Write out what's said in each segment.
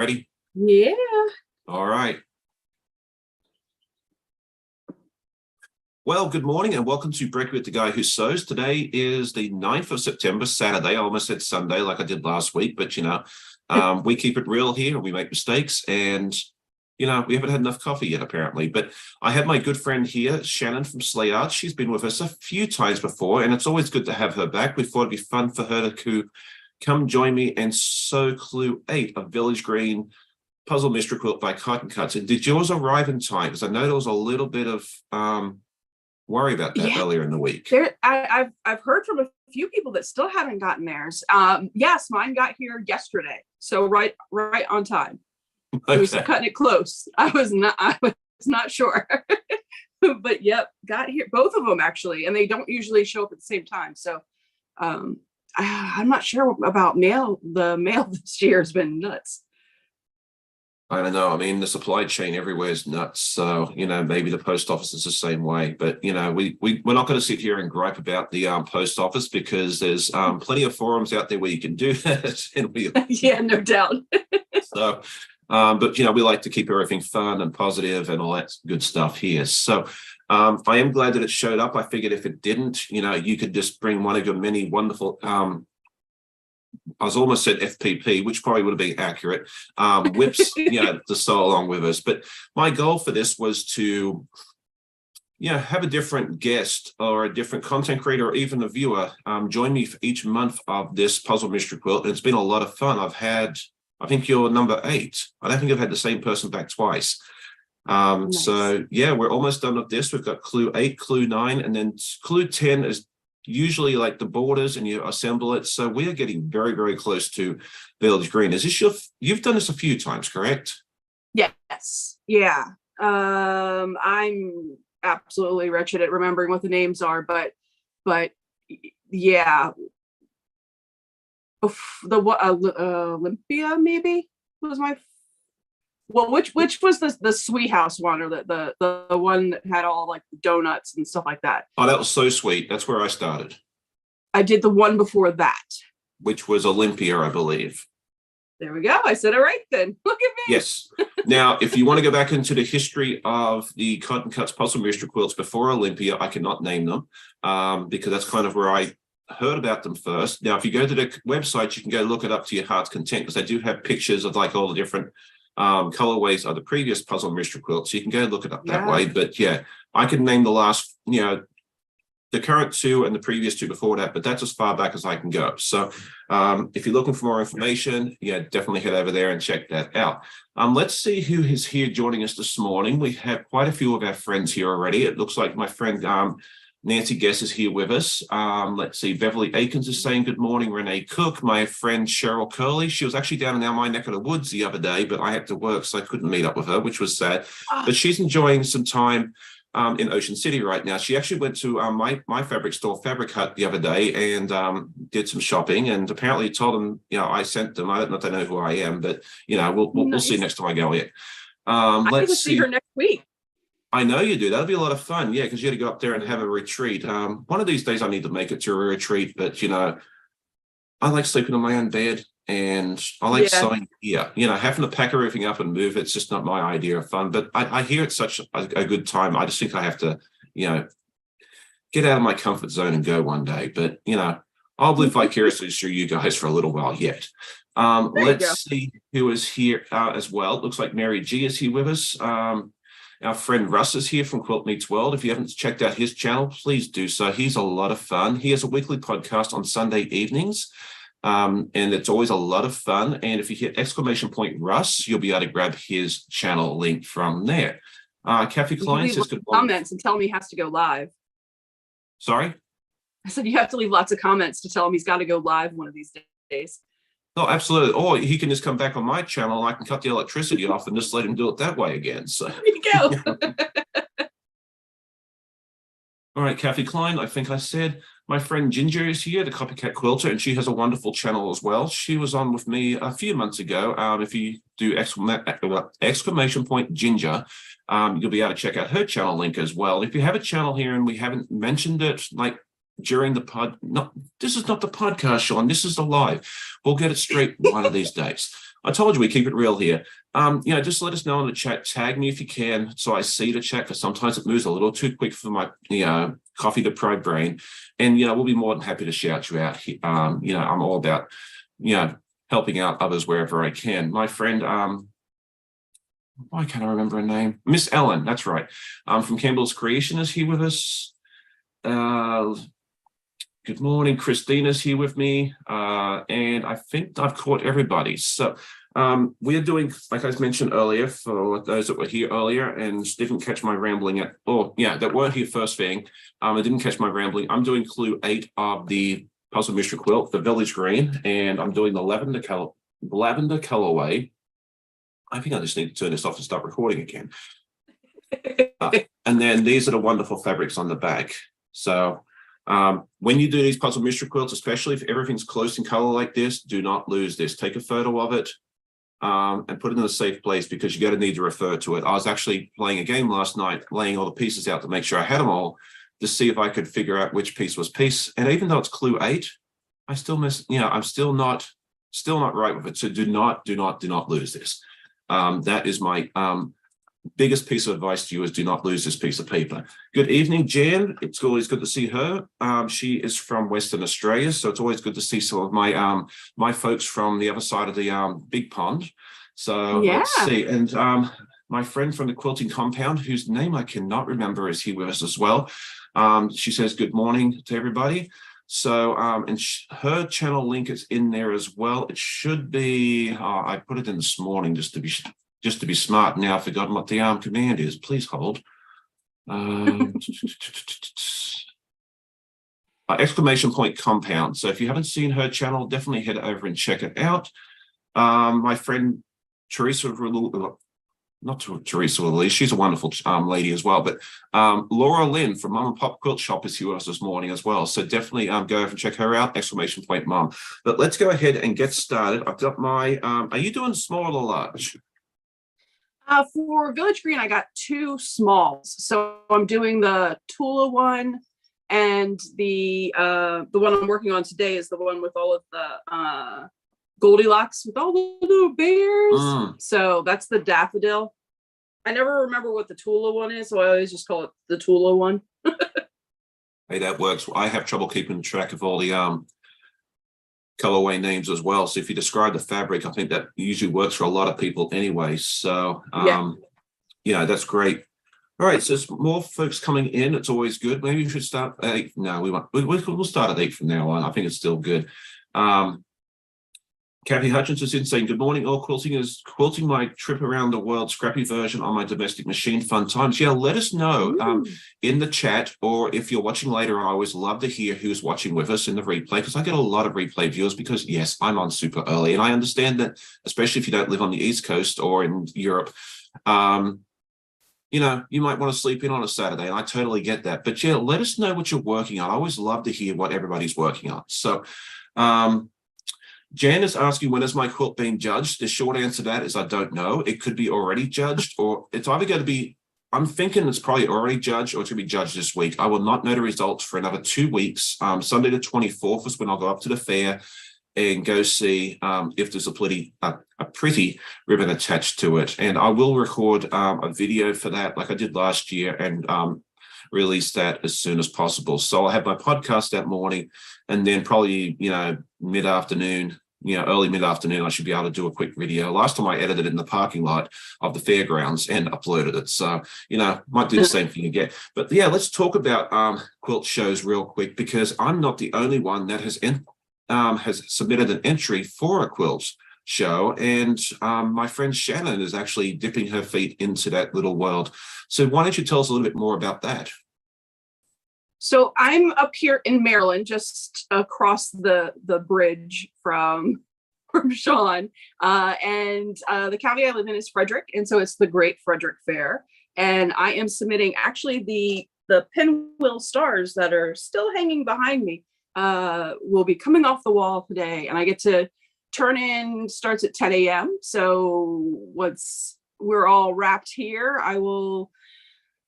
Ready? Yeah. All right. Well, good morning and welcome to Brekkie with the Guy Who Sews. Today is the 9th of September, Saturday. I almost said Sunday like I did last week, but we keep it real here and we make mistakes and, we haven't had enough coffee yet, apparently. But I have my good friend here, Shannon from SleighArts. She's been with us a few times before and it's always good to have her back. We thought it'd be fun for her to come join me and sew Clue 8 of Village Green Puzzle Mystery Quilt by Cotton Cuts. And did yours arrive in time? Because I know there was a little bit of worry about that earlier in the week. I've heard from a few people that still haven't gotten theirs. Yes, mine got here yesterday, so right on time. Okay. It was cutting it close. I was not sure, but yep, got here. Both of them actually, and they don't usually show up at the same time. So I'm not sure about mail. The mail this year has been nuts. I don't know. I mean, the supply chain everywhere is nuts. So, maybe the post office is the same way. But, we're not going to sit here and gripe about the post office because there's plenty of forums out there where you can do that. Yeah, no doubt. So, but, we like to keep everything fun and positive and all that good stuff here. So I am glad that it showed up. I figured if it didn't, you could just bring one of your many wonderful I was almost said FPP, which probably would have been accurate, whips, to sew along with us. But my goal for this was to, have a different guest or a different content creator or even a viewer join me for each month of this puzzle mystery quilt. And it's been a lot of fun. I think you're number 8. I don't think I've had the same person back twice. Nice. So, we're almost done with this. We've got Clue 8, Clue 9, and then Clue 10 is usually like the borders and you assemble it. So we are getting very, very close to Village Green. Is this you've done this a few times, correct? Yes. Yeah. I'm absolutely wretched at remembering what the names are, but yeah. The Olympia maybe was my which was the Sweet House one, or the one that had all like donuts and stuff like that? Oh, that was So Sweet. That's where I started. I did the one before that, which was Olympia, I believe. There we go. I said it right then. Look at me. Yes. Now, if you want to go back into the history of the Cotton Cuts Puzzle Mystery Quilts before Olympia, I cannot name them because that's kind of where I heard about them first. Now, if you go to the website, you can go look it up to your heart's content because they do have pictures of like all the different colorways of the previous puzzle mystery quilt, so you can go look it up that way. But I can name the last, the current 2 and the previous 2 before that, but that's as far back as I can go. So if you're looking for more information, definitely head over there and check that out. Let's see who is here joining us this morning. We have quite a few of our friends here already. It looks like my friend Nancy Guess is here with us. Let's see, Beverly Akins is saying good morning. Renee Cook, my friend Cheryl Curley. She was actually down in my neck of the woods the other day, but I had to work, so I couldn't meet up with her, which was sad. But she's enjoying some time in Ocean City right now. She actually went to my fabric store, Fabric Hut, the other day and did some shopping. And apparently told them, I sent them. I don't know if they know who I am, but we'll see next time I go in. Let's see her next week. I know you do. That'll be a lot of fun. Yeah, because you got to go up there and have a retreat. One of these days I need to make it to a retreat, but I like sleeping in my own bed and I like sewing here. Having to pack everything up and move, it's just not my idea of fun. But I hear it's such a good time. I just think I have to, get out of my comfort zone and go one day. But I'll live vicariously through you guys for a little while yet. Let's see who is here as well. It looks like Mary G is here with us. Our friend Russ is here from Quilt Meets World. If you haven't checked out his channel, please do so. He's a lot of fun. He has a weekly podcast on Sunday evenings, and it's always a lot of fun. And if you hit !Russ, you'll be able to grab his channel link from there. Kathy Klein says good morning. Comments and tell him he has to go live. Sorry? I said you have to leave lots of comments to tell him he's got to go live one of these days. Oh, absolutely. Or he can just come back on my channel and I can cut the electricity off and just let him do it that way again. So there you go. All right, Kathy Klein, I think I said my friend Ginger is here, the Copycat Quilter, and she has a wonderful channel as well. She was on with me a few months ago. If you do exclamation point Ginger, you'll be able to check out her channel link as well. If you have a channel here and we haven't mentioned it, like during the pod, no, this is not the podcast, Sean. This is the live. We'll get it straight one of these days. I told you we keep it real here. Just let us know in the chat. Tag me if you can, so I see the chat, because sometimes it moves a little too quick for my coffee deprived brain. And we'll be more than happy to shout you out. I'm all about helping out others wherever I can. My friend, why can't I remember her name? Miss Ellen, that's right. From Campbell's Creation is here with us. Good morning. Christina's here with me. And I think I've caught everybody. So we are doing, like I mentioned earlier, for those that were here earlier and didn't catch my rambling that weren't here first thing. I didn't catch my rambling. I'm doing clue 8 of the Puzzle Mystery Quilt, the Village Green, and I'm doing the lavender colorway. I think I just need to turn this off and start recording again. And then these are the wonderful fabrics on the back. So when you do these Puzzle Mystery Quilts, especially if everything's close in color like this, do not lose this. Take a photo of it and put it in a safe place, because you're going to need to refer to it. I was actually playing a game last night, laying all the pieces out to make sure I had them all, to see if I could figure out which piece was piece. And even though it's clue 8, I still miss, I'm still not right with it. So do not lose this. That is my biggest piece of advice to you, is do not lose this piece of paper. Good evening, Jan. It's always good to see her. She is from Western Australia, so it's always good to see some of my my folks from the other side of the big pond. So let's see. And my friend from the quilting compound, whose name I cannot remember, is here with us as well. She says good morning to everybody. So and her channel link is in there as well. It should be, I put it in this morning just to be smart. Now I've forgotten what the command is. Please hold. Exclamation point compound. So if you haven't seen her channel, definitely head over and check it out. My friend Teresa, not Teresa Lee, she's a wonderful lady as well, but Laura Lynn from Mum and Pop Quilt Shop is here with us this morning as well. So definitely go over and check her out, exclamation point mum. But let's go ahead and get started. I've got my, are you doing small or large? For Village Green, I got 2 smalls. So I'm doing the Tula one, and the one I'm working on today is the one with all of the Goldilocks with all the little bears. So that's the daffodil. I never remember what the Tula one is, so I always just call it the Tula one. Hey, that works. I have trouble keeping track of all the colorway names as well. So if you describe the fabric, I think that usually works for a lot of people anyway. So that's great. All right, so there's more folks coming in. It's always good. Maybe we should start at 8. No, we won't. We'll start at 8 from now on. I think it's still good. Kathy Hutchins is in saying, good morning, all. Quilting my trip around the world scrappy version on my domestic machine. Fun times. Yeah, let us know in the chat, or if you're watching later on. I always love to hear who's watching with us in the replay, because I get a lot of replay viewers, because yes, I'm on super early, and I understand that, especially if you don't live on the East Coast or in Europe, you might want to sleep in on a Saturday, and I totally get that. But yeah, let us know what you're working on. I always love to hear what everybody's working on. So Jan is asking, when is my quilt being judged? The short answer to that is I don't know. It could be already judged, or it's either going to be, I'm thinking it's probably already judged, or it's going to be judged this week. I will not know the results for another 2 weeks. Sunday the 24th is when I'll go up to the fair and go see if there's a pretty ribbon attached to it. And I will record a video for that, like I did last year, and release that as soon as possible. So I'll have my podcast that morning, and then probably, mid-afternoon, early mid-afternoon, I should be able to do a quick video. Last time I edited it in the parking lot of the fairgrounds and uploaded it. So, might do the same thing again. But yeah, let's talk about quilt shows real quick, because I'm not the only one that has submitted an entry for a quilt show, and my friend Shannon is actually dipping her feet into that little world. So why don't you tell us a little bit more about that? So I'm up here in Maryland, just across the bridge from Sean, and the county I live in is Frederick, and so it's the Great Frederick Fair, and I am submitting actually the pinwheel stars that are still hanging behind me will be coming off the wall today, and I get to turn in. Starts at 10 a.m. So once we're all wrapped here, I will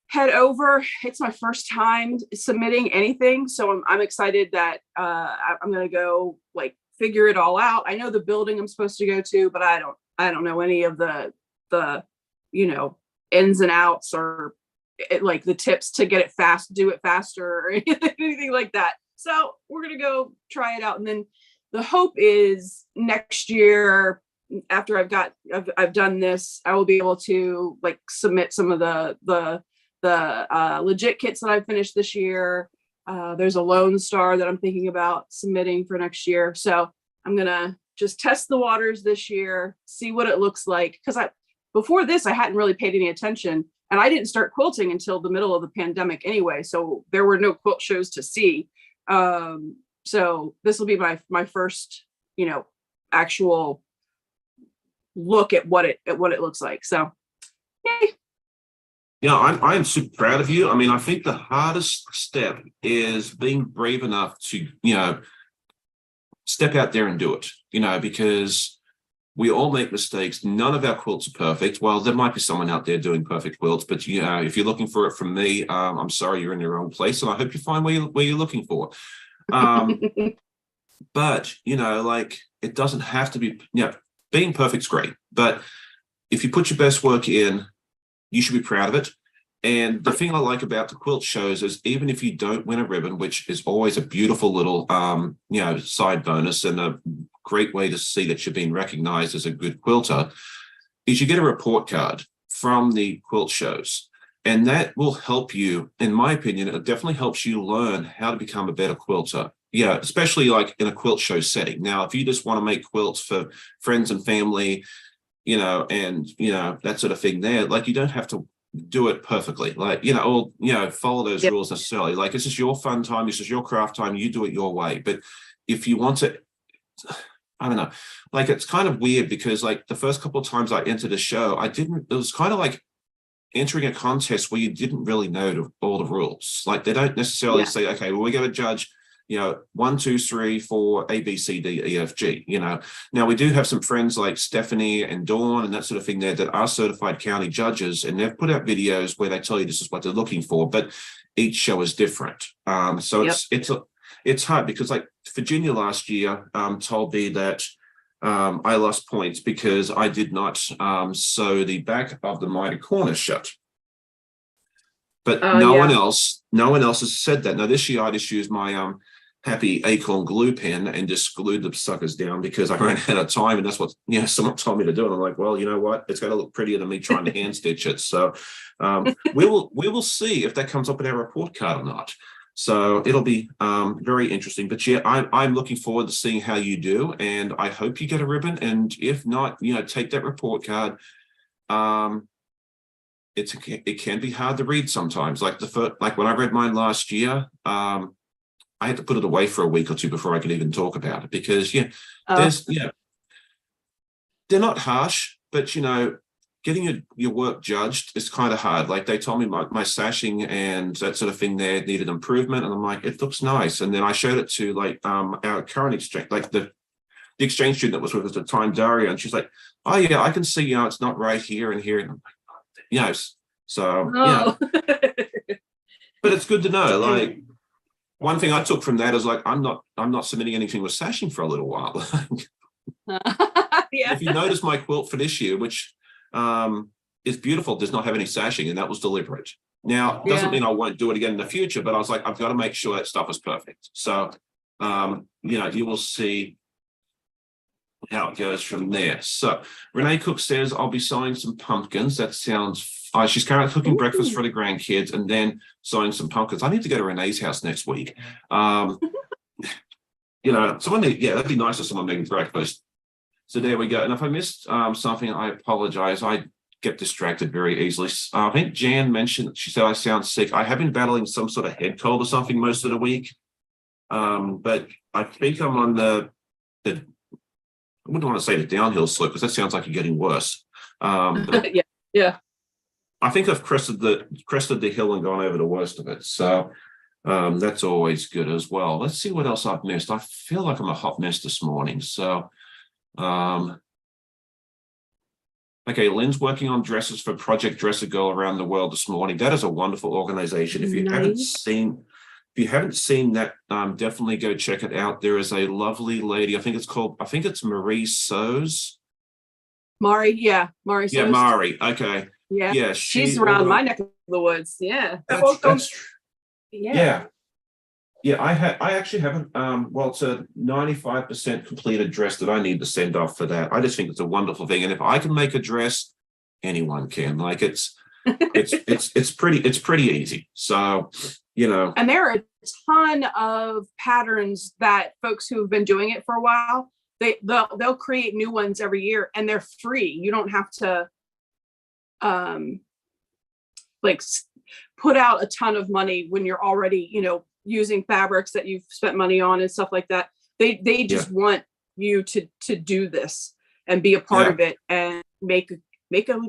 head over. It's my first time submitting anything, so I'm excited that I'm going to go figure it all out. I know the building I'm supposed to go to, but I don't I don't know any of the ins and outs or like the tips to get it fast, do it faster or anything like that. So we're gonna go try it out, and then the hope is next year, after I've done this, I will be able to like submit some of the legit kits that I've finished this year. There's a Lone Star that I'm thinking about submitting for next year. So I'm gonna just test the waters this year, see what it looks like. Because before this, I hadn't really paid any attention, and I didn't start quilting until the middle of the pandemic anyway. So there were no quilt shows to see. So this will be my first, actual look at what it looks like. So, yay. Yeah, I'm super proud of you. I mean, I think the hardest step is being brave enough to, step out there and do it, because we all make mistakes. None of our quilts are perfect. Well, there might be someone out there doing perfect quilts, but if you're looking for it from me, I'm sorry, you're in the wrong place, and I hope you find where you're looking for. But it doesn't have to be. Being perfect's great, but if you put your best work in, you should be proud of it. And the thing I like about the quilt shows is even if you don't win a ribbon, which is always a beautiful little, side bonus and a great way to see that you're being recognized as a good quilter, is you get a report card from the quilt shows. And that will help you, in my opinion, it definitely helps you learn how to become a better quilter. Yeah, especially like in a quilt show setting. Now, if you just want to make quilts for friends and family, that sort of thing there, like you don't have to do it perfectly, follow those rules necessarily. Like, this is your fun time, this is your craft time, you do it your way. But if you want to, I don't know, like, it's kind of weird because like the first couple of times I entered a show, it was kind of like entering a contest where you didn't really know all the rules. Like, they don't necessarily say, okay, well, we're going to judge 1, 2, 3, 4, A, B, C, D, E, F, G, Now, we do have some friends like Stephanie and Dawn and that sort of thing there that are certified county judges, and they've put out videos where they tell you this is what they're looking for, but each show is different. So it's hard because like Virginia last year told me that I lost points because I did not sew the back of the miter corner shut. But no one else has said that. Now, this year I just used my Happy Acorn glue pen and just glued the suckers down because I ran out of time, and that's what someone told me to do. And I'm like, well, you know what? It's got to look prettier than me trying to hand stitch it. So we will see if that comes up in our report card or not. So it'll be very interesting. But yeah, I'm looking forward to seeing how you do, and I hope you get a ribbon. And if not, take that report card. It can be hard to read sometimes. Like when I read mine last year, I had to put it away for a week or two before I could even talk about it because they're not harsh, but getting your work judged is kind of hard. Like, they told me my sashing and that sort of thing there needed improvement, and I'm like, it looks nice. And then I showed it to like our current exchange, like the exchange student that was with us at the time, Daria, and she's like, oh yeah, I can see it's not right here and here. And I'm like, but it's good to know. Like, one thing I took from that is like, I'm not submitting anything with sashing for a little while. If you notice my quilt for this year, which is beautiful, does not have any sashing, and that was deliberate. Now, it doesn't mean I won't do it again in the future, but I was like, I've got to make sure that stuff is perfect. So, you will see how it goes from there. So Renee Cook says, I'll be sewing some pumpkins. That sounds she's currently cooking breakfast for the grandkids and then sewing some pumpkins. I need to go to Renee's house next week. That'd be nice if someone making breakfast. So there we go. And if I missed something, I apologize. I get distracted very easily. I think Jan mentioned, she said I sound sick. I have been battling some sort of head cold or something most of the week. But I think I'm on the I wouldn't want to say the downhill slope because that sounds like you're getting worse. Yeah. I think I've crested the hill and gone over the worst of it. So that's always good as well. Let's see what else I've missed. I feel like I'm a hot mess this morning. So, okay, Lynn's working on dresses for Project Dress a Girl around the world this morning. That is a wonderful organization. If you haven't seen that, definitely go check it out. There is a lovely lady. I think it's Marie Sews. Mari, yeah, Mari Yeah, Soest. Mari. Okay. Yeah, Yeah, she's she around my neck of the woods. Yeah. Yeah. yeah. Yeah, I actually haven't well, it's a 95% completed dress that I need to send off for that. I just think it's a wonderful thing. And if I can make a dress, anyone can. Like it's pretty easy. So, you know. And there are a ton of patterns that folks who have been doing it for a while, they'll create new ones every year, and they're free. You don't have to like put out a ton of money when you're already, using fabrics that you've spent money on and stuff like that. They just want you to do this and be a part of it and make a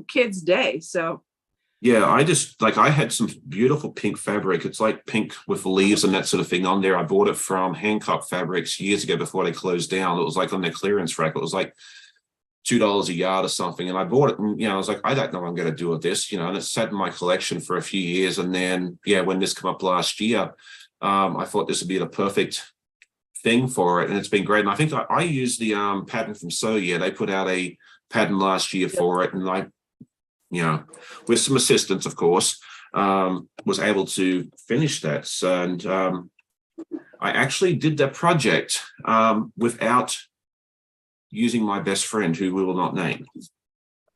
kid's day. So yeah, I had some beautiful pink fabric. It's like pink with leaves and that sort of thing on there. I bought it from Hancock Fabrics years ago before they closed down. It was like on their clearance rack. It was like $2 a yard or something. And I bought it and, I was like, I don't know what I'm going to do with this, and it sat in my collection for a few years. And then, when this came up last year, I thought this would be the perfect thing for it. And it's been great. And I think I used the pattern from So Yeah. They put out a pattern last year for it. And I, with some assistance, of course, was able to finish that. And I actually did that project without using my best friend, who we will not name.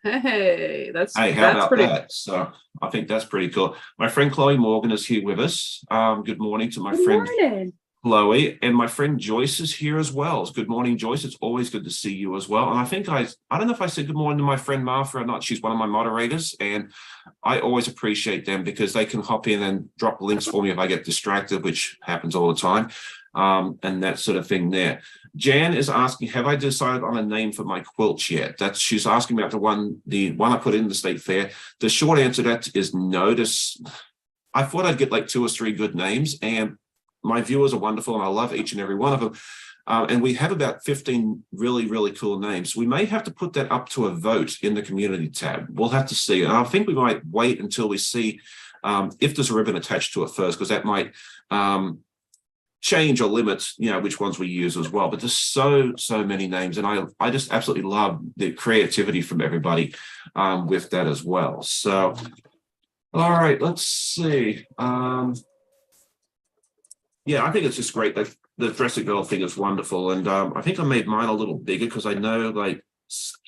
Hey, how about that? So I think that's pretty cool. My friend Chloe Morgan is here with us. Good morning to my friend Chloe, and my friend Joyce is here as well. Good morning, Joyce. It's always good to see you as well. And I think I don't know if I said good morning to my friend Martha or not. She's one of my moderators, and I always appreciate them because they can hop in and drop links for me if I get distracted, which happens all the time, and that sort of thing there. Jan is asking, have I decided on a name for my quilts yet? She's asking about the one I put in the state fair. The short answer to that is no. I thought I'd get like 2 or 3 good names, and my viewers are wonderful, and I love each and every one of them. And we have about 15 really, really cool names. We may have to put that up to a vote in the community tab. We'll have to see. And I think we might wait until we see if there's a ribbon attached to it first, because that might change or limit, which ones we use as well. But there's so many names, and I just absolutely love the creativity from everybody with that as well. So, all right, let's see. I think it's just great. The Dress a Girl thing is wonderful, and I think I made mine a little bigger because I know like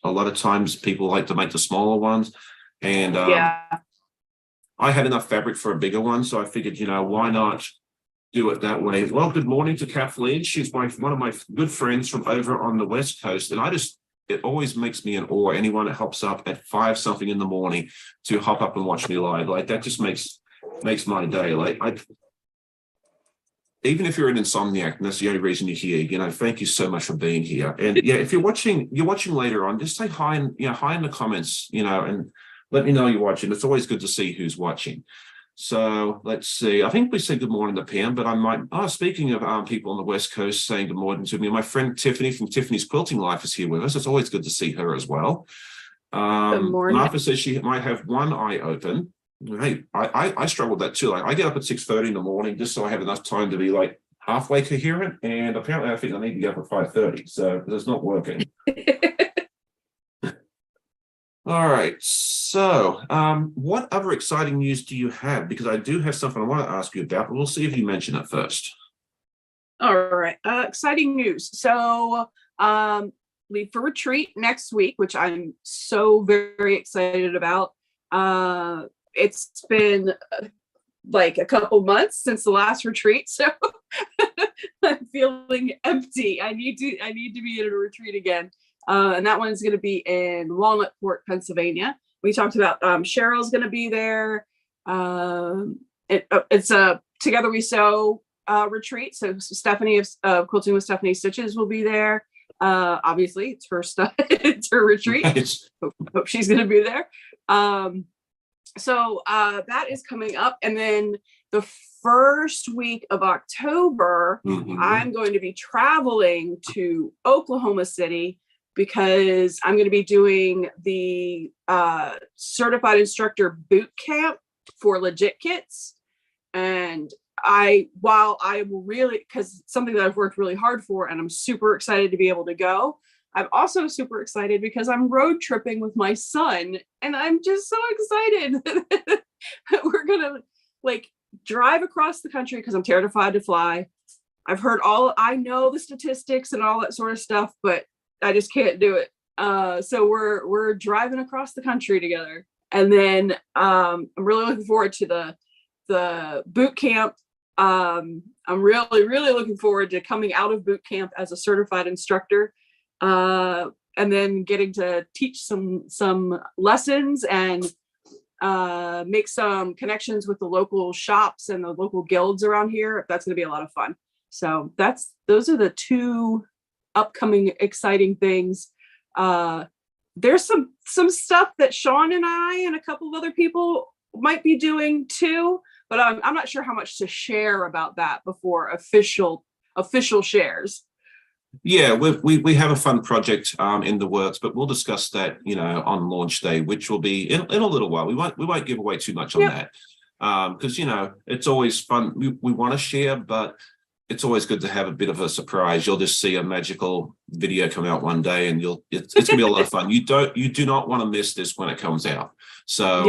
a lot of times people like to make the smaller ones, and I had enough fabric for a bigger one, so I figured, why not do it that way. Well, good morning to Kathleen. She's one of my good friends from over on the West Coast. And it always makes me in awe. Anyone that hops up at 5 something in the morning to hop up and watch me live, like that just makes my day. Like even if you're an insomniac and that's the only reason you're here, thank you so much for being here. And if you're watching later on, just say hi and hi in the comments, and let me know you're watching. It's always good to see who's watching. So let's see. I think we said good morning to Pam, but I might. Speaking of people on the West Coast saying good morning to me, my friend Tiffany from Tiffany's Quilting Life is here with us. It's always good to see her as well. Good morning. Martha says she might have one eye open. Hey, I struggle with that too. Like I get up at 6:30 in the morning just so I have enough time to be like halfway coherent, and apparently I think I need to get up at 5:30. So it's not working. All right. So, what other exciting news do you have? Because I do have something I want to ask you about, but we'll see if you mention it first. All right. Exciting news. So, leave for retreat next week, which I'm so very excited about. It's been like a couple months since the last retreat, so I'm feeling empty. I need to be in a retreat again. And that one's going to be in Walnutport, Pennsylvania. We talked about Cheryl's going to be there. It's a Together We Sew retreat. So Stephanie of Quilting with Stephanie Stitches will be there. Obviously, it's her stuff. It's her retreat. Nice. Hope she's going to be there. So that is coming up. And then the first week of October, I'm going to be traveling to Oklahoma City because I'm going to be doing the certified instructor boot camp for Legit Kits. And while I will really, because it's something that I've worked really hard for and I'm super excited to be able to go, I'm also super excited because I'm road tripping with my son, and I'm just so excited. We're gonna like drive across the country because I'm terrified to fly. I know the statistics and all that sort of stuff, but I just can't do it. So we're driving across the country together, and then I'm really looking forward to the boot camp. I'm really looking forward to coming out of boot camp as a certified instructor, and then getting to teach some lessons and make some connections with the local shops and the local guilds around here. That's going to be a lot of fun. So those are the two upcoming exciting things. There's some stuff that Sean and I and a couple of other people might be doing too, but I'm not sure how much to share about that before official shares. Yeah, we have a fun project in the works, but we'll discuss that, on launch day, which will be in a little while. We won't give away too much on that, because it's always fun. We want to share, but it's always good to have a bit of a surprise. You'll just see a magical video come out one day, and it's gonna be a lot of fun. You do not want to miss this when it comes out. So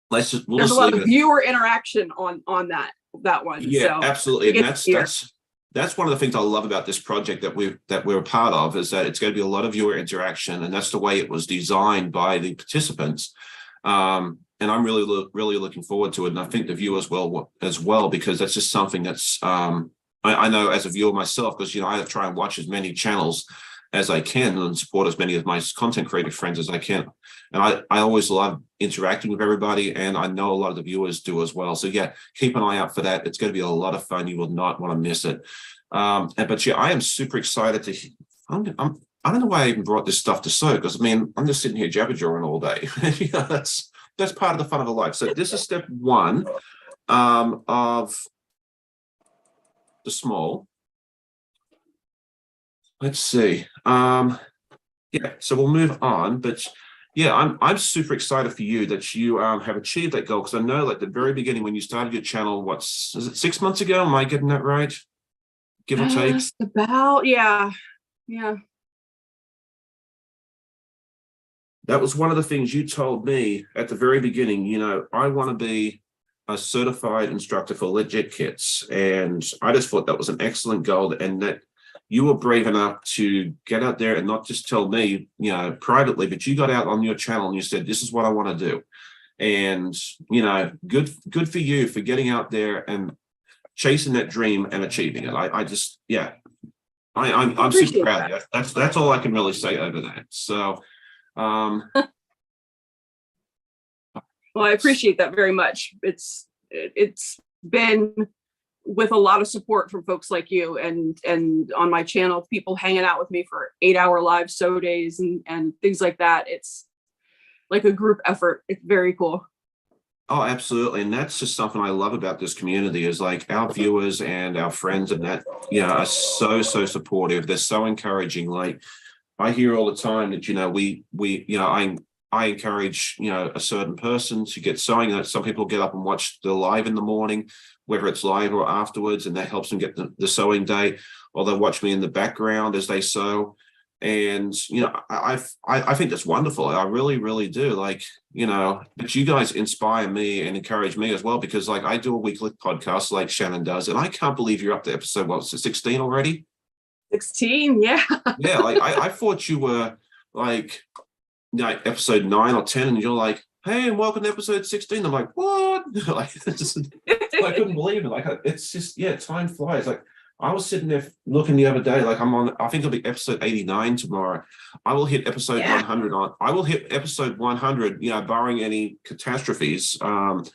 there's a lot of viewer interaction on that one. Yeah, so absolutely, and that's one of the things I love about this project that we're a part of, is that it's going to be a lot of viewer interaction, and that's the way it was designed by the participants. And I'm really looking forward to it, and I think the viewers will as well, because that's just something that's I know as a viewer myself, because I try and watch as many channels as I can and support as many of my content creative friends as I can. And I always love interacting with everybody, and I know a lot of the viewers do as well. So yeah, keep an eye out for that. It's going to be a lot of fun. You will not want to miss it. But I am super excited to. I don't know why I even brought this stuff to sew, because I'm just sitting here jabber-jawing all day. That's part of the fun of a life. So this is step one of the small. Let's see. So we'll move on, but yeah, I'm super excited for you that you have achieved that goal, because I know at the very beginning when you started your channel, is it 6 months ago? Am I getting that right? Give or take? About, yeah. That was one of the things you told me at the very beginning. I want to be a certified instructor for legit kits, and I just thought that was an excellent goal, and that you were brave enough to get out there and not just tell me, privately, but you got out on your channel and you said, this is what I want to do. And, good for you for getting out there and chasing that dream and achieving it. I'm super proud of you. That's all I can really say over that. So, well, I appreciate that very much. It's been with a lot of support from folks like you, and on my channel, people hanging out with me for 8-hour live sew days and things like that. It's like a group effort. It's very cool. Oh, absolutely. And that's just something I love about this community, is like our viewers and our friends and that, are so supportive. They're so encouraging. Like I hear all the time that, I encourage, a certain person to get sewing. Some people get up and watch the live in the morning, whether it's live or afterwards, and that helps them get the sewing day, or they'll watch me in the background as they sew. And, I think that's wonderful. I really do. Like, but you guys inspire me and encourage me as well, because like I do a weekly podcast like Shannon does, and I can't believe you're up to episode, 16 already? 16, yeah. Yeah, like I thought you were like episode 9 or 10, and you're like, hey, and welcome to episode 16. I'm like, what? Like, I couldn't believe it. Like, it's just, time flies. Like, I was sitting there looking the other day, like I think it'll be episode 89 tomorrow. I will hit episode 100 I will hit episode 100, barring any catastrophes, on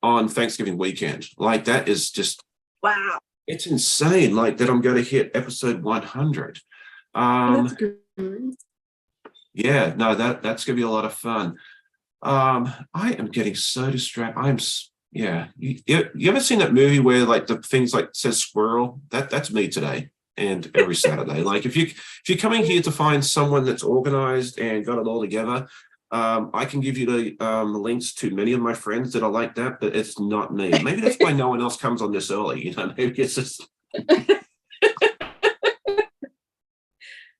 Thanksgiving weekend. Like, that is just, wow. It's insane, like, that I'm going to hit episode 100. That's good. Yeah, no, that's going to be a lot of fun. I am getting so distracted. You ever seen that movie where like the things like says squirrel? That's me today and every Saturday. Like if you're coming here to find someone that's organized and got it all together, I can give you the links to many of my friends that are like that, but it's not me. Maybe that's why no one else comes on this early. Maybe it's just.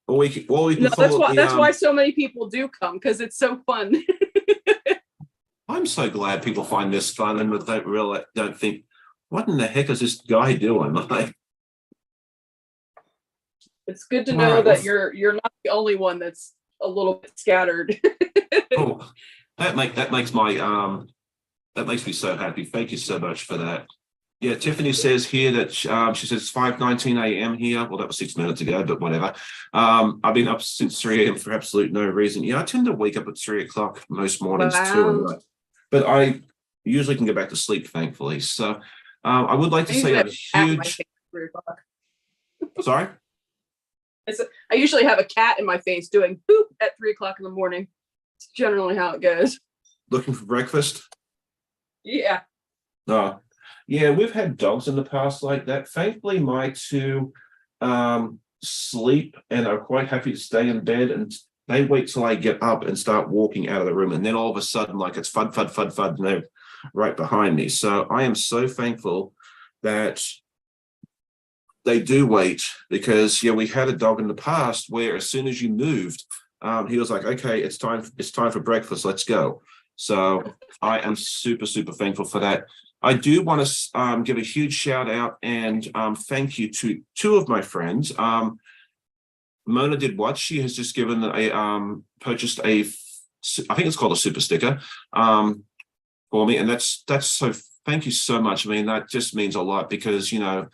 or we can No, call it the that's why so many people do come, because it's so fun. I'm so glad people find this fun and don't think, what in the heck is this guy doing? Like, It's good to all know right, well, that you're not the only one that's a little bit scattered. oh, that makes me so happy. Thank you so much for that. Yeah, Tiffany says here that she says it's 5:19 a.m. here. Well, that was 6 minutes ago, but whatever. I've been up since 3 a.m. for absolute no reason. Yeah, I tend to wake up at 3 o'clock most mornings too, Wow. but I usually can go back to sleep, thankfully. So I would like to I say usually a have a cat in my huge. face at 3 o'clock. Sorry. I usually have a cat in my face doing boop at 3 o'clock in the morning. It's generally how it goes. Looking for breakfast? Yeah. No. Yeah, we've had dogs in the past like that. Thankfully, my two sleep and are quite happy to stay in bed, and they wait till I get up and start walking out of the room. And then all of a sudden, like it's fud, fud, fud, fud, and they're right behind me. So I am so thankful that they do wait, because yeah, we had a dog in the past where as soon as you moved, he was like, okay, it's time for breakfast, let's go. So I am super, super thankful for that. I do want to give a huge shout out and thank you to two of my friends. Mona did what? She has just given purchased I think it's called a super sticker for me. And that's so, thank you so much. I mean, that just means a lot, because, you know,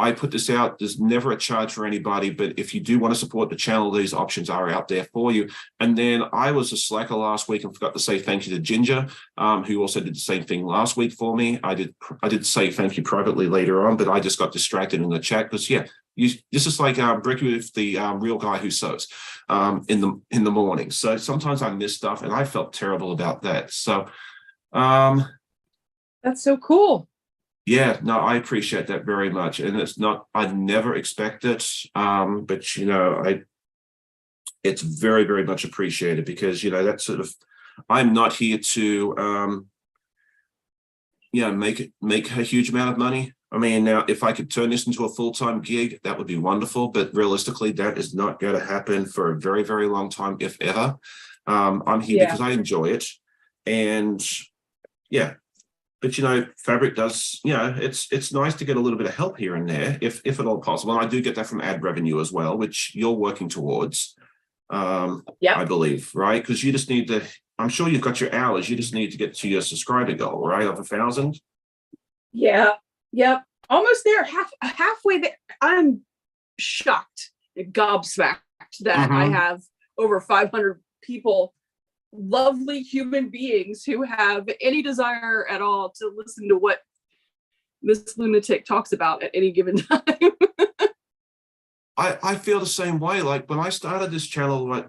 I put this out. There's never a charge for anybody, but if you do want to support the channel, these options are out there for you. And then I was a slacker last week and forgot to say thank you to Ginger, who also did the same thing last week for me. I did say thank you privately later on, but I just got distracted in the chat because this is like Brekkie with the real guy who sews in the morning. So sometimes I miss stuff, and I felt terrible about that. So that's so cool. Yeah, no, I appreciate that very much. And I'd never expect it. But you know, it's very, very much appreciated, because, you know, that's sort of, I'm not here to, make a huge amount of money. I mean, now if I could turn this into a full-time gig, that would be wonderful. But realistically, that is not going to happen for a very, very long time, if ever. I'm here because I enjoy it. And yeah. But, you know, fabric does, you know, it's nice to get a little bit of help here and there, if at all possible. And I do get that from ad revenue as well, which you're working towards, I believe, right? Because you just need to, I'm sure you've got your hours. You just need to get to your subscriber goal, right, of 1,000. Yeah. Yep. Almost there. Halfway there. I'm shocked, gobsmacked that I have over 500 people, lovely human beings, who have any desire at all to listen to what this lunatic talks about at any given time. I feel the same way. Like when I started this channel, like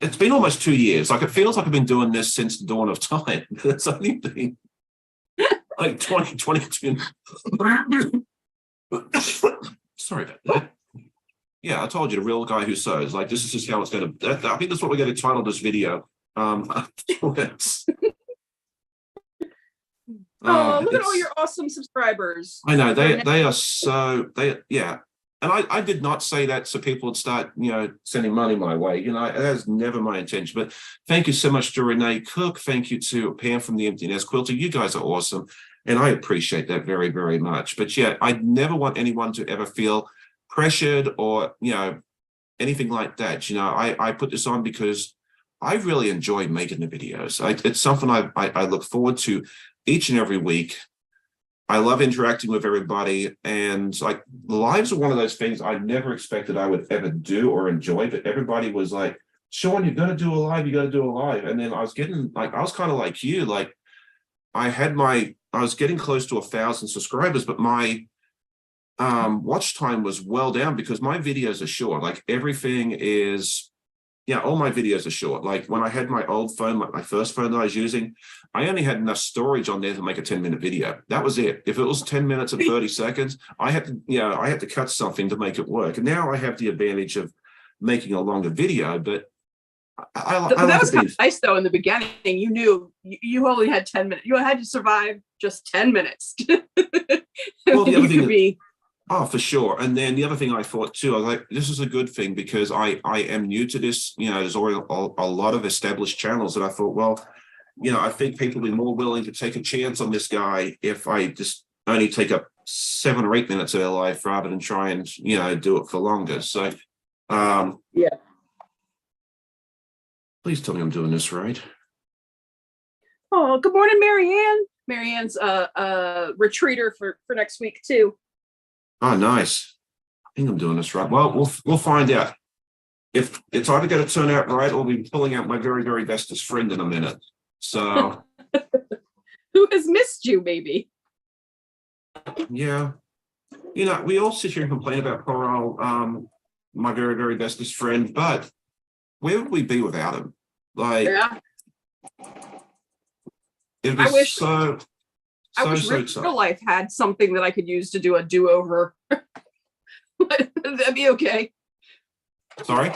it's been almost 2 years. Like it feels like I've been doing this since the dawn of time. It's only been like 2022. Sorry about that. Yeah, I told you, the real guy who sews. Like this is just how it's going to. I think that's what we're going to title this video. Look at all your awesome subscribers. I know they are so and I did not say that so people would start, you know, sending money my way. You know, that's never my intention. But thank you so much to Renee Cook. Thank you to Pam from the Empty Nest Quilter. You guys are awesome, and I appreciate that very, very much. But yeah, I never want anyone to ever feel pressured or, you know, anything like that. You know, I put this on because I really enjoy making the videos. It's something I look forward to each and every week. I love interacting with everybody, and like lives are one of those things I never expected I would ever do or enjoy. But everybody was like, "Sean, you're gonna do a live. You got to do a live." And then I was getting like, I was kind of like you, like I was getting close to 1,000 subscribers, but my watch time was well down because my videos are short. Like everything is. Yeah, all my videos are short. Like when I had my old phone, like my first phone that I was using, I only had enough storage on there to make a 10-minute video. That was it. If it was 10 minutes and 30 seconds, I had to cut something to make it work. And now I have the advantage of making a longer video, but that was kind of nice though. In the beginning, you knew you only had 10 minutes. You had to survive just 10 minutes. Well, the other thing Oh, for sure. And then the other thing I thought too, I was like, this is a good thing because I am new to this. You know, there's already a lot of established channels, and I thought, well, you know, I think people will be more willing to take a chance on this guy if I just only take up 7 or 8 minutes of their life rather than try and, you know, do it for longer. So, Yeah. please tell me I'm doing this right. Oh, good morning, Marianne. Marianne's a retreater for next week too. Oh, nice. I think I'm doing this right. Well, we'll find out. If it's either going to turn out right, or we'll be pulling out my very, very bestest friend in a minute. So, Who has missed you, maybe? yeah. You know, we all sit here and complain about poor old my very, very bestest friend, but where would we be without him? Like, Yeah. it I was wish- so Real life had something that I could use to do a do-over. That'd be okay. Sorry?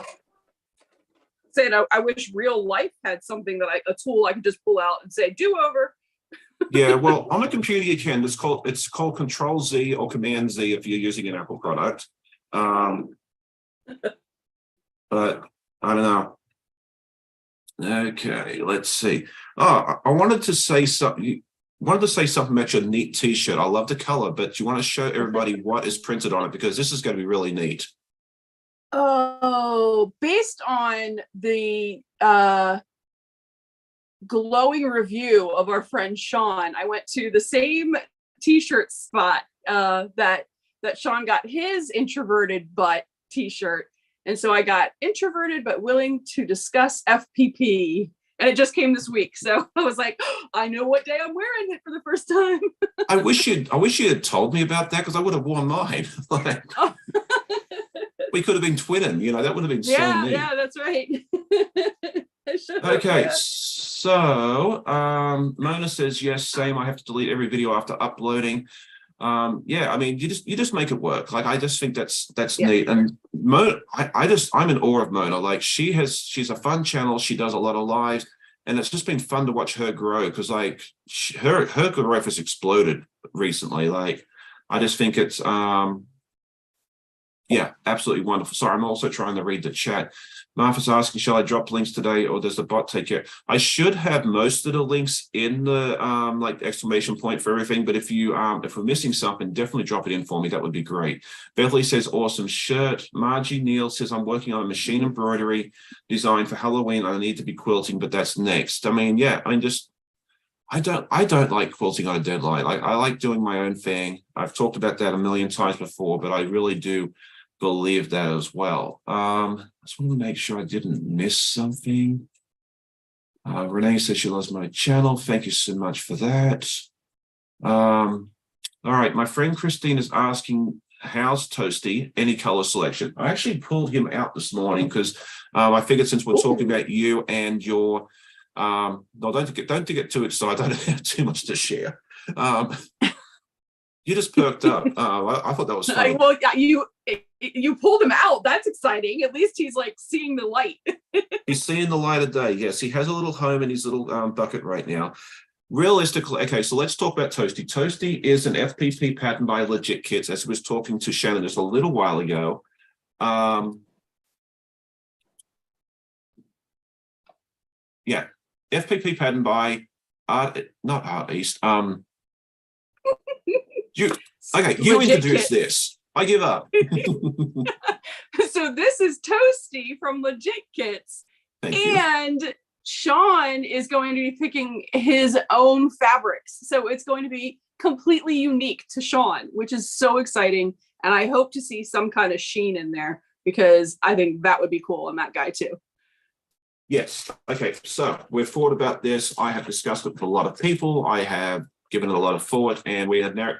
Saying I wish real life had something that a tool I could just pull out and say do-over. Yeah, well, on a computer you can. It's called Control Z or Command Z if you're using an Apple product. But I don't know. Okay, let's see. Oh, I wanted to say something. About your neat T-shirt. I love the color, but you want to show everybody what is printed on it because this is going to be really neat. Oh, based on the glowing review of our friend Sean, I went to the same T-shirt spot that Sean got his introverted butt T-shirt, and so I got introverted but willing to discuss FPP. And it just came this week. So I was like, oh, I know what day I'm wearing it for the first time. I wish you had told me about that because I would have worn mine. Like, oh. We could have been twinning, you know, that would have been so neat. Yeah, that's right. Okay, so Mona says, yes, same. I have to delete every video after uploading. Yeah, I mean, you just make it work. Like, I just think that's neat. And Mona, I'm in awe of Mona. Like, she's a fun channel. She does a lot of lives, and it's just been fun to watch her grow because like her growth has exploded recently. Like, I just think it's yeah, absolutely wonderful. Sorry, I'm also trying to read the chat. Martha's asking, shall I drop links today or does the bot take care? I should have most of the links in the like exclamation point for everything, but if we're missing something, definitely drop it in for me. That would be great. Beverly says, awesome shirt. Margie Neal says, I'm working on a machine embroidery design for Halloween. I need to be quilting, but that's next. I mean, yeah, I don't like quilting on a deadline. I like doing my own thing. I've talked about that a million times before, but I really do believe that as well. I just want to make sure I didn't miss something. Renee says she loves my channel. Thank you so much for that. All right, my friend Christine is asking, how's Toasty? Any color selection? I actually pulled him out this morning because I figured since we're talking about you and your no, don't get too excited. I don't have too much to share. You just perked up. I thought that was funny. Well, yeah, you pulled him out. That's exciting. At least he's like seeing the light. He's seeing the light of day. Yes, he has a little home in his little bucket right now. Realistically, okay, so let's talk about Toasty. Toasty is an FPP pattern by Legit Kits, as I was talking to Shannon just a little while ago. Yeah, FPP pattern by not Art East. You introduce this. I give up. So this is Toasty from Legit Kits. And Sean is going to be picking his own fabrics. So it's going to be completely unique to Sean, which is so exciting. And I hope to see some kind of sheen in there because I think that would be cool on that guy too. Yes. Okay. So we've thought about this. I have discussed it with a lot of people. I have given it a lot of thought, and we have narrowed.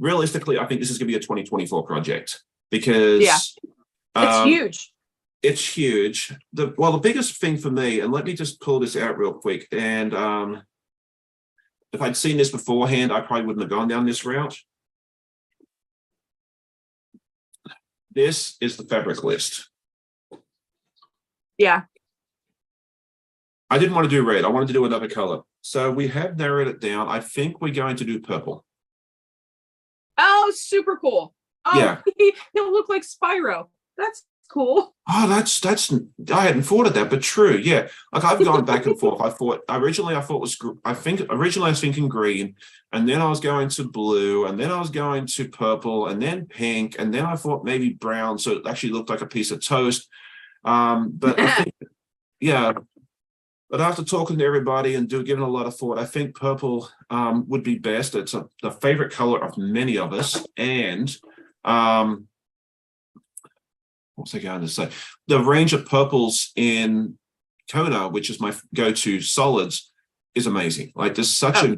Realistically, I think this is going to be a 2024 project because it's huge. It's huge. The biggest thing for me, and let me just pull this out real quick. And if I'd seen this beforehand, I probably wouldn't have gone down this route. This is the fabric list. Yeah. I didn't want to do red. I wanted to do another color. So we have narrowed it down. I think we're going to do purple. Oh, super cool. Yeah. He'll look like Spyro. That's cool. Oh, that's I hadn't thought of that, but true. Yeah, like I've gone back and forth. I thought was I think originally I was thinking green, and then I was going to blue, and then I was going to purple, and then pink, and then I thought maybe brown, so it actually looked like a piece of toast. But I think, yeah, but after talking to everybody and giving a lot of thought, I think purple would be best. It's the favorite color of many of us, and what was I going to say? The range of purples in Kona, which is my go-to solids, is amazing. Like there's such a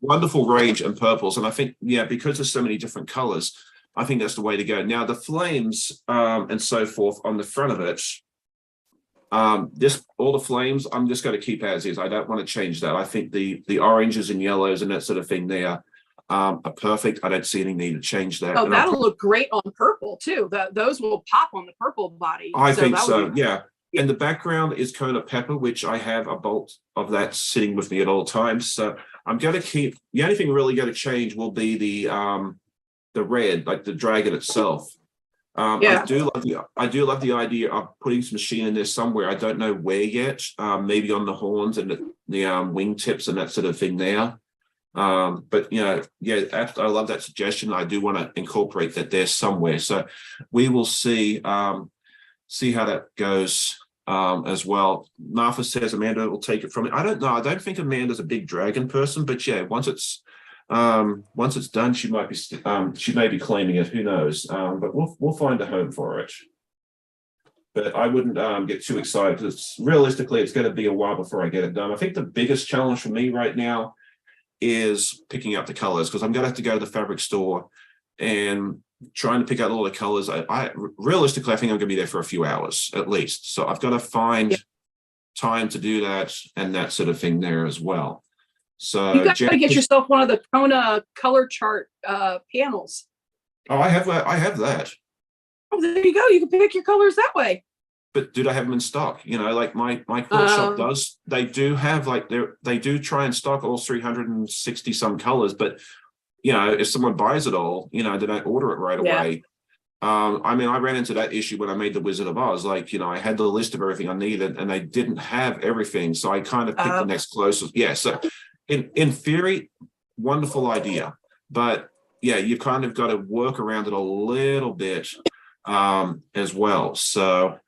wonderful range in purples. And I think, yeah, because there's so many different colors, I think that's the way to go. Now the flames and so forth on the front of it, all the flames, I'm just going to keep as is. I don't want to change that. I think the oranges and yellows and that sort of thing there are perfect. I don't see any need to change that. Oh, that'll look great on purple too. Those will pop on the purple body. I think so, yeah. And the background is Kona pepper, which I have a bolt of that sitting with me at all times. So I'm going to keep, the only thing really going to change will be the red, like the dragon itself. I do love the idea of putting some sheen in there somewhere. I don't know where yet. Maybe on the horns and the wing tips and that sort of thing there. But yeah, I love that suggestion. I do want to incorporate that there somewhere. So we will see how that goes as well. Martha says Amanda will take it from me. I don't know. I don't think Amanda's a big dragon person, but yeah, once it's done, she may be claiming it. Who knows? But we'll find a home for it. But I wouldn't get too excited because realistically, it's going to be a while before I get it done. I think the biggest challenge for me right now is picking out the colors, because I'm going to have to go to the fabric store and trying to pick out all the colors. I realistically, I think I'm going to be there for a few hours at least. So I've got to find time to do that and that sort of thing there as well. So you got to get yourself one of the Kona color chart panels. Oh, I have that. Oh, there you go. You can pick your colors that way. But do they have them in stock? You know, like my quilt shop does. They do have they do try and stock all 360 some colors, but you know, if someone buys it all, you know, they don't order it right away. I mean, I ran into that issue when I made the Wizard of Oz. Like, you know, I had the list of everything I needed and they didn't have everything. So I kind of picked the next closest. Yeah. So in theory, wonderful idea. But yeah, you kind of got to work around it a little bit as well. So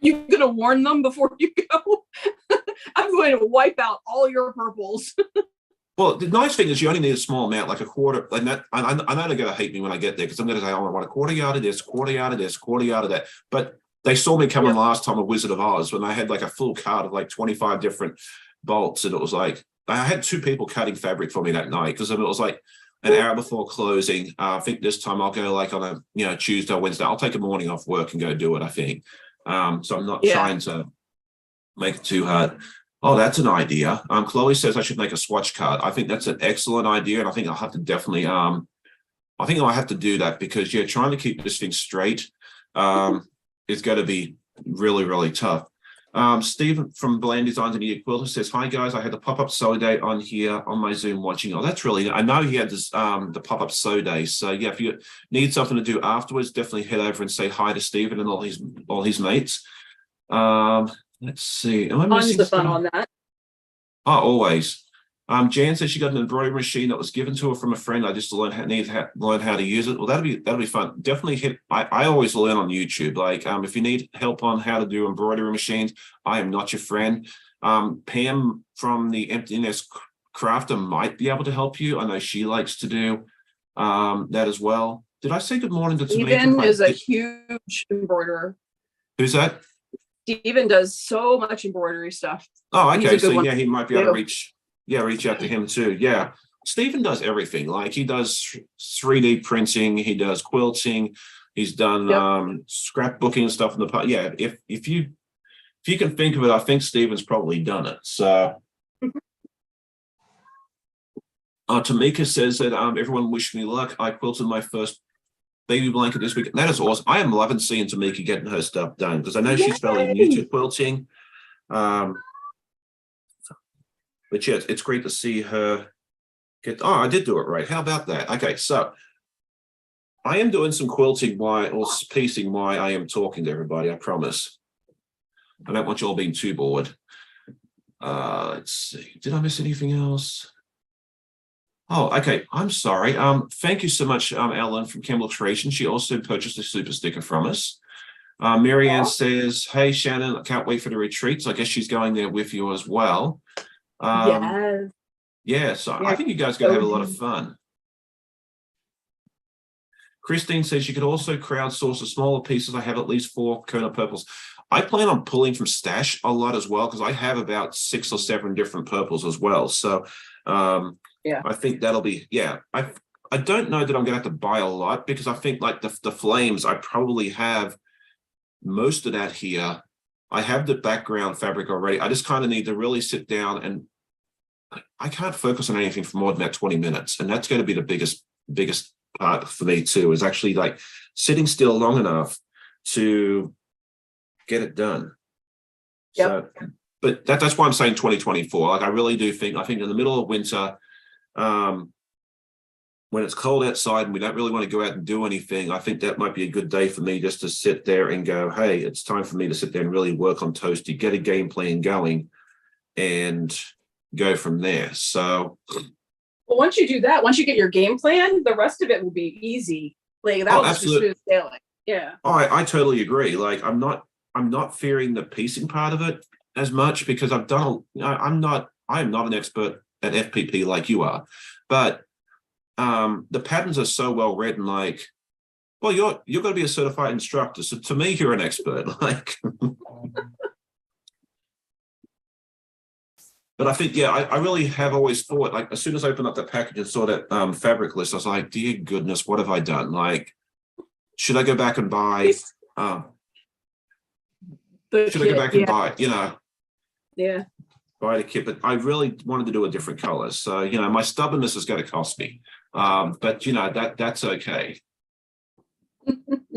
you're going to warn them before you go? I'm going to wipe out all your purples. Well, the nice thing is you only need a small amount, like a quarter. And that I know they're going to hate me when I get there because I'm going to say, oh, I want a quarter yard of this, quarter yard of this, quarter yard of that. But they saw me coming last time a Wizard of Oz when I had like a full cart of like 25 different bolts. And it was like, I had 2 people cutting fabric for me that night because it was like an hour before closing. I think this time I'll go like on a Tuesday or Wednesday. I'll take a morning off work and go do it, I think. So I'm not trying to make it too hard. Oh, that's an idea. Chloe says I should make a swatch card. I think that's an excellent idea. And I think I'll have to definitely, I think I'll have to do that because trying to keep this thing straight is going to be really, really tough. Stephen from Bland Designs and Quilter says, hi guys, I had the pop-up sew day on here on my Zoom watching. Oh, that's really, I know he had this, the pop-up sew day. So yeah, if you need something to do afterwards, definitely head over and say hi to Stephen and all his mates. Let's see. Am I missing tons of fun on that? Oh, always. Jan says she got an embroidery machine that was given to her from a friend. I just learn how to use it. Well, that'll be fun. Definitely hit. I always learn on YouTube. Like if you need help on how to do embroidery machines, I am not your friend. Pam from the Empty Nest Crafter might be able to help you. I know she likes to do that as well. Did I say good morning to Tamika? Stephen is a huge embroiderer. Who's that? Stephen does so much embroidery stuff. Oh, okay. So yeah, he might be able to reach out to him too. Yeah. Stephen does everything. Like he does 3D printing, he does quilting, he's done scrapbooking and stuff in the past. Yeah, if you can think of it, I think Stephen's probably done it. So Tamika says that everyone wish me luck. I quilted my first baby blanket this week. That is awesome. I am loving seeing Tamika getting her stuff done because I know she's fairly new to quilting. But yeah, it's great to see her get. Oh, I did do it right. How about that? Okay, so I am doing some quilting or piecing while I am talking to everybody, I promise. I don't want you all being too bored. Let's see. Did I miss anything else? Oh, okay. I'm sorry. Thank you so much, Ellen from Campbell Creation. She also purchased a super sticker from us. Marianne says, "Hey Shannon, I can't wait for the retreats." I guess she's going there with you as well. Yes. Yeah, so Yeah. I think you guys are going to have a lot of fun. Christine says you could also crowdsource the smaller pieces. I have at least 4 Kona purples. I plan on pulling from stash a lot as well because I have about 6 or 7 different purples as well. So yeah, I think that'll be, yeah. I don't know that I'm going to have to buy a lot because I think like the flames, I probably have most of that here. I have the background fabric already. I just kind of need to really sit down, and I can't focus on anything for more than that 20 minutes. And that's going to be the biggest part for me too, is actually like sitting still long enough to get it done. Yep. So, but that's why I'm saying 2024. Like I really do think, I think in the middle of winter, when it's cold outside and we don't really want to go out and do anything, I think that might be a good day for me just to sit there and go, hey, it's time for me to sit there and really work on Toasty, get a game plan going and go from there. So well, once you do that, once you get your game plan, the rest of it will be easy. Like that'll just be smooth sailing. Yeah. Oh, I totally agree. Like I'm not fearing the piecing part of it as much because I'm not an expert at FPP like you are, but the patterns are so well written. Like, well, you're going to be a certified instructor, so to me, you're an expert. Like, but I think, yeah, I really have always thought, like, as soon as I opened up that package and saw that fabric list, I was like, dear goodness, what have I done? Like, should I go back and buy? Should I go back and buy? You know, yeah. Buy the kit, but I really wanted to do a different color. So, you know, my stubbornness is going to cost me. But you know, that's okay.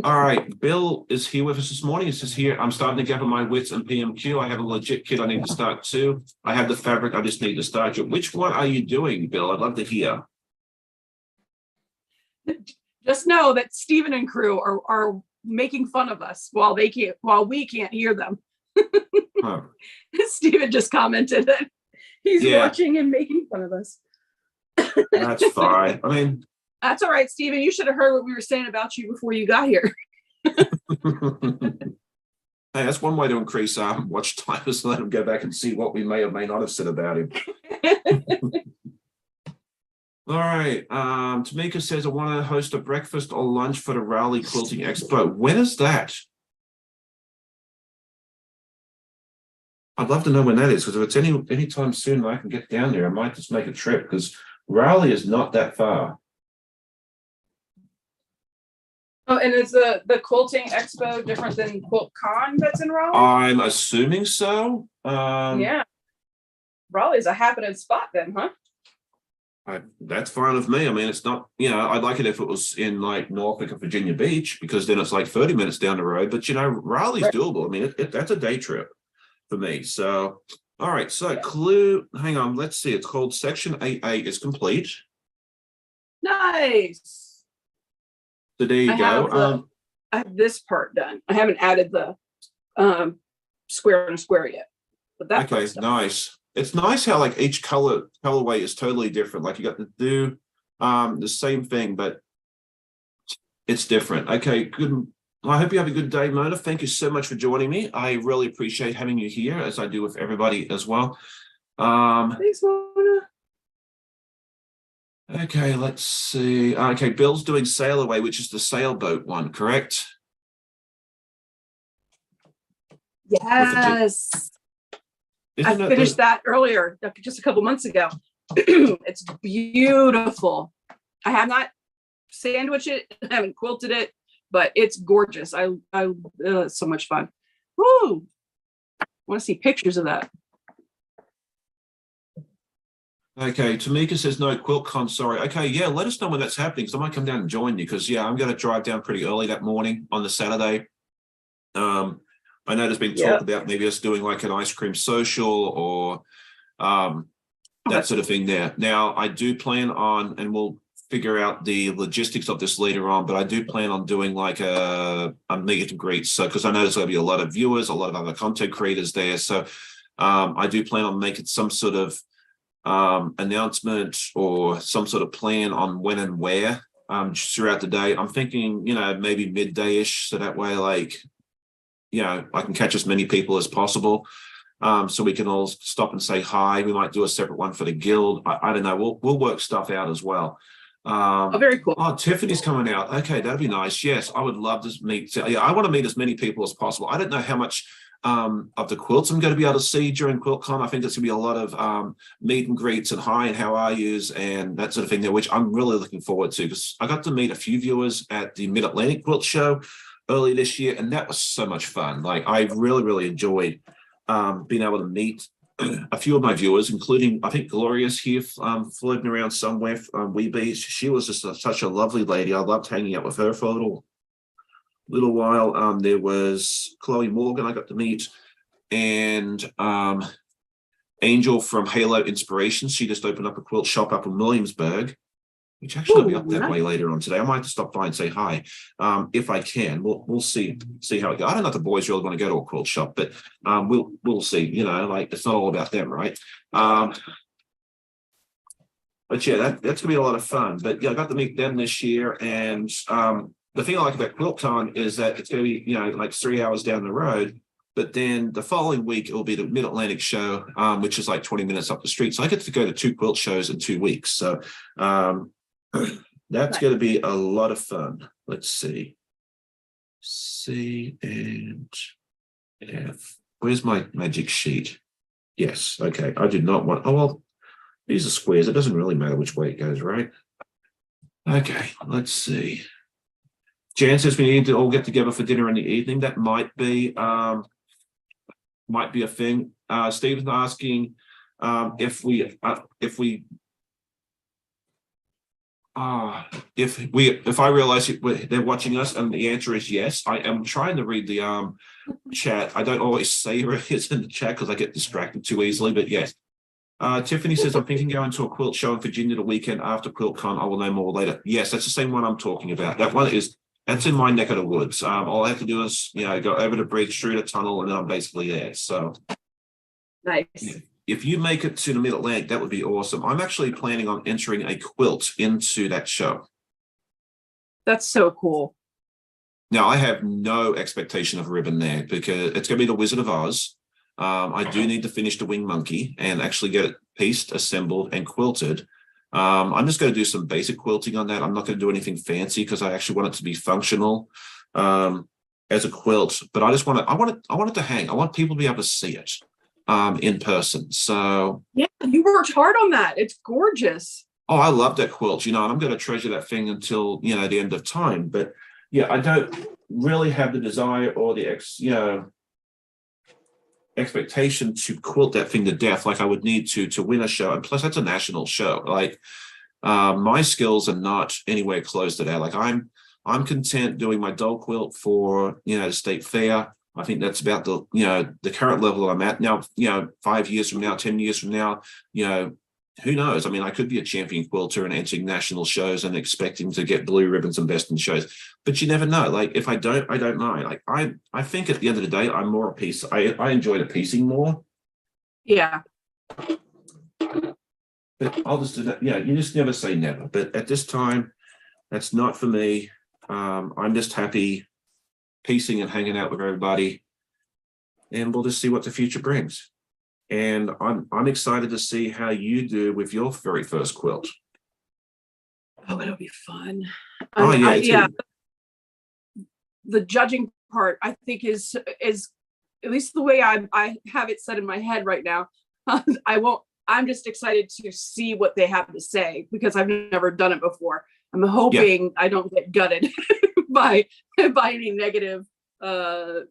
All right, Bill is here with us this morning. He says here, I'm starting to gather my wits and PMQ. I have a legit kit I need to start too. I have the fabric, I just need to start it. Which one are you doing, Bill? I'd love to hear. Just know that Stephen and crew are making fun of us while we can't hear them. Huh. Stephen just commented that he's watching and making fun of us. That's fine. I mean, that's all right, Stephen. You should have heard what we were saying about you before you got here. Hey, that's one way to increase watch time, is let him go back and see what we may or may not have said about him. All right. Tamika says, I want to host a breakfast or lunch for the Raleigh Quilting Expo. When is that? I'd love to know when that is, because if it's any time soon I can get down there, I might just make a trip, because Raleigh is not that far. Oh, and is the Quilting Expo different than QuiltCon that's in Raleigh? I'm assuming so. Yeah. Raleigh's a happening spot then, huh? That's fine with me. I mean, it's not, you know, I'd like it if it was in like Norfolk or Virginia Beach, because then it's like 30 minutes down the road. But, you know, Raleigh's doable. I mean, that's a day trip for me. So, all right. So clue, hang on, let's see. It's called Section 8A is complete. Nice. So there you go. I have this part done. I haven't added the square and square yet. But that okay, nice. It's nice how like each colorway is totally different. Like you got to do the same thing, but it's different. Okay, good. I hope you have a good day, Mona. Thank you so much for joining me. I really appreciate having you here, as I do with everybody as well. Thanks, Mona. Okay, let's see. Okay, Bill's doing Sail Away, which is the sailboat one, correct? Yes. I finished that earlier, just a couple months ago. It's beautiful. I have not sandwiched it, I haven't quilted it, but it's gorgeous. It's so much fun. Woo! I want to see pictures of that. Okay, Tamika says no, QuiltCon, sorry. Okay, yeah, let us know when that's happening, because I might come down and join you, because yeah, I'm going to drive down pretty early that morning on the Saturday. I know there's been talk about maybe us doing like an ice cream social or that sort of thing there. Now, I do plan on, and we'll figure out the logistics of this later on, but I do plan on doing like a meet and greet. So, because I know there's going to be a lot of viewers, a lot of other content creators there. So I do plan on making some sort of announcement or some sort of plan on when and where throughout the day. I'm thinking, maybe midday-ish. So that way, like, I can catch as many people as possible. So we can all stop and say hi. We might do a separate one for the guild. I don't know. We'll work stuff out as well. Oh, very cool. Oh, Tiffany's coming out. Okay, that'd be nice. Yes, I would love to meet. Yeah, I want to meet as many people as possible. I don't know how much of the quilts I'm going to be able to see during QuiltCon. I think there's going to be a lot of meet and greets and hi and how are yous and that sort of thing there, which I'm really looking forward to, because I got to meet a few viewers at the Mid-Atlantic Quilt Show early this year, and that was so much fun. Like, I really, really enjoyed being able to meet a few of my viewers, including, I think, Gloria's here floating around somewhere. Weebee, she was just such a lovely lady. I loved hanging out with her for a little while. There was Chloe Morgan I got to meet, and Angel from Halo Inspirations. She just opened up a quilt shop up in Williamsburg, which actually will be up that way later on today. I might have to stop by and say hi if I can. We'll see how it goes. I don't know if the boys really want to go to a quilt shop, but we'll see. Like, it's not all about them, right? But yeah, that's gonna be a lot of fun. But yeah, I got to meet them this year, and the thing I like about QuiltCon is that it's gonna be like 3 hours down the road. But then the following week, it will be the Mid-Atlantic show, which is like 20 minutes up the street. So I get to go to 2 quilt shows in 2 weeks. So that's going to be a lot of fun. Let's see. C and F. Where's my magic sheet? Yes. Okay. I did not want. Oh, well, these are squares. It doesn't really matter which way it goes, right? Okay. Let's see. Jan says we need to all get together for dinner in the evening. That might be a thing. Stephen's asking if I realize they're watching us, and the answer is yes. I am trying to read the chat. I don't always say where it is in the chat because I get distracted too easily, but yes. Tiffany says, I'm thinking going to a quilt show in Virginia the weekend after QuiltCon. I will know more later. Yes, that's the same one I'm talking about. That's in my neck of the woods. All I have to do is, go over the bridge, through the tunnel, and then I'm basically there. So nice. If you make it to the Mid-Atlantic, that would be awesome. I'm actually planning on entering a quilt into that show. That's so cool. Now, I have no expectation of ribbon there because it's going to be the Wizard of Oz. I do need to finish the Winged Monkey and actually get it pieced, assembled, and quilted. I'm just going to do some basic quilting on that. I'm not going to do anything fancy because I actually want it to be functional as a quilt. But I want it to hang. I want people to be able to see it in person. So yeah, you worked hard on that. It's gorgeous. Oh, I love that quilt, and I'm going to treasure that thing until the end of time. But yeah, I don't really have the desire or the expectation to quilt that thing to death like I would need to win a show. And plus, that's a national show. Like my skills are not anywhere close to that. Like I'm content doing my doll quilt for the state fair. I think that's about the current level I'm at now. 5 years from now, 10 years from now, who knows? I mean, I could be a champion quilter and entering national shows and expecting to get blue ribbons and best in shows, but you never know. Like if I don't know. Like I think at the end of the day, I'm more a piece. I enjoy the piecing more. Yeah. But I'll just do that. Yeah, you just never say never. But at this time, that's not for me. I'm just happy piecing and hanging out with everybody, and we'll just see what the future brings. And I'm excited to see how you do with your very first quilt. Oh, it'll be fun. Oh yeah, yeah. The judging part, I think, is at least the way I have it set in my head right now. I'm just excited to see what they have to say because I've never done it before. I'm hoping I don't get gutted by any negative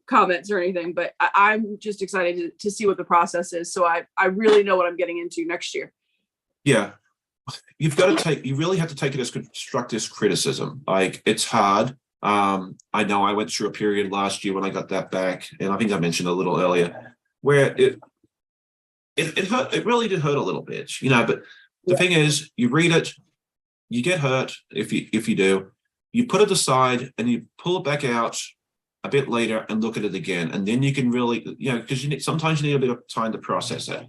comments or anything, but I'm just excited to see what the process is. So I really know what I'm getting into next year. Yeah. You really have to take it as constructive criticism. Like it's hard. I know I went through a period last year when I got that back, and I think I mentioned a little earlier, where it hurt. It really did hurt a little bit, but the thing is, you read it, you get hurt if you do. You put it aside and you pull it back out a bit later and look at it again, and then you can really, because sometimes you need a bit of time to process it.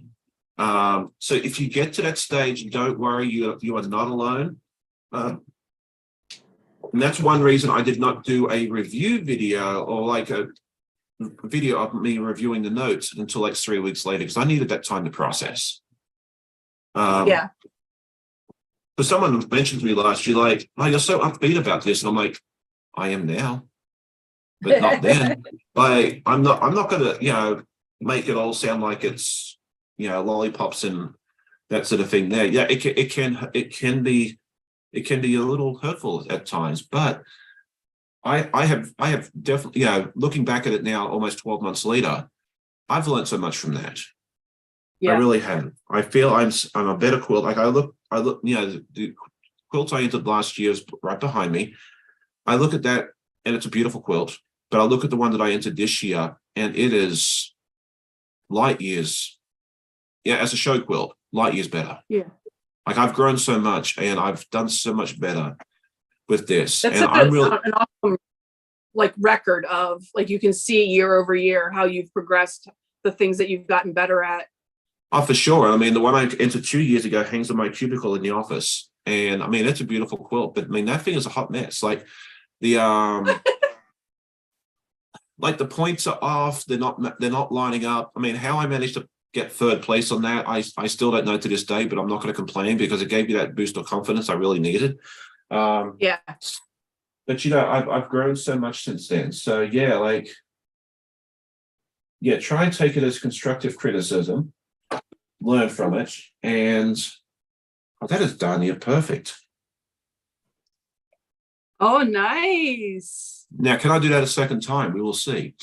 So if you get to that stage, don't worry, you are not alone. And that's one reason I did not do a review video or like a video of me reviewing the notes until like 3 weeks later, because I needed that time to process. Yeah. But someone mentioned to me last year, like, oh, you're so upbeat about this. And I'm like, I am now, but not then. Like, I'm not gonna, make it all sound like it's, lollipops and that sort of thing there. Yeah, it can be a little hurtful at times, but I have definitely, looking back at it now, almost 12 months later, I've learned so much from that. Yeah. I really have. I feel I'm a better quilt. Like I look, the quilt I entered last year is right behind me. I look at that and it's a beautiful quilt, but I look at the one that I entered this year and it is light years. Yeah, as a show quilt, light years better. Yeah. Like I've grown so much and I've done so much better with this. That's and I'm really an awesome like record of like you can see year over year how you've progressed, the things that you've gotten better at. Oh, for sure. I mean, the one I entered 2 years ago hangs in my cubicle in the office. And I mean, it's a beautiful quilt, but I mean, that thing is a hot mess. Like the like the points are off, they're not lining up. I mean, how I managed to get third place on that, I still don't know to this day, but I'm not going to complain because it gave me that boost of confidence I really needed. Yeah. But I've grown so much since then. So yeah, try and take it as constructive criticism, learn from it, and that is done. You're perfect. Oh, nice. Now, can I do that a second time? We will see.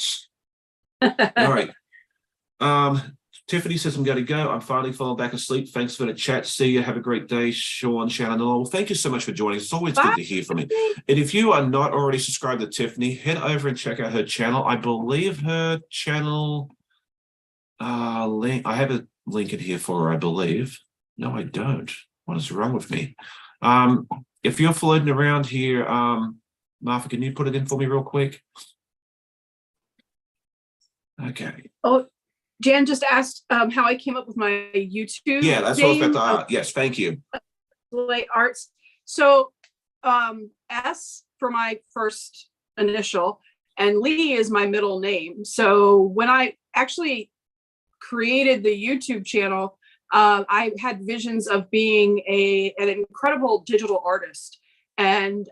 All right. Tiffany says I'm going to go. I'm finally falling back asleep. Thanks for the chat. See you. Have a great day, Sean, Shannon, and all. Thank you so much for joining us. It's always good to hear from you. And if you are not already subscribed to Tiffany, head over and check out her channel. I believe her channel link. I have a link in here for her, I believe. No, I don't. What is wrong with me? If you're floating around here, Martha, can you put it in for me real quick? Okay. Oh, Jan just asked how I came up with my YouTube. Yeah, that's what I was about to. Yes, thank you. SleighArts. So S for my first initial, and Lee is my middle name. So when I actually created the YouTube channel, I had visions of being an incredible digital artist, and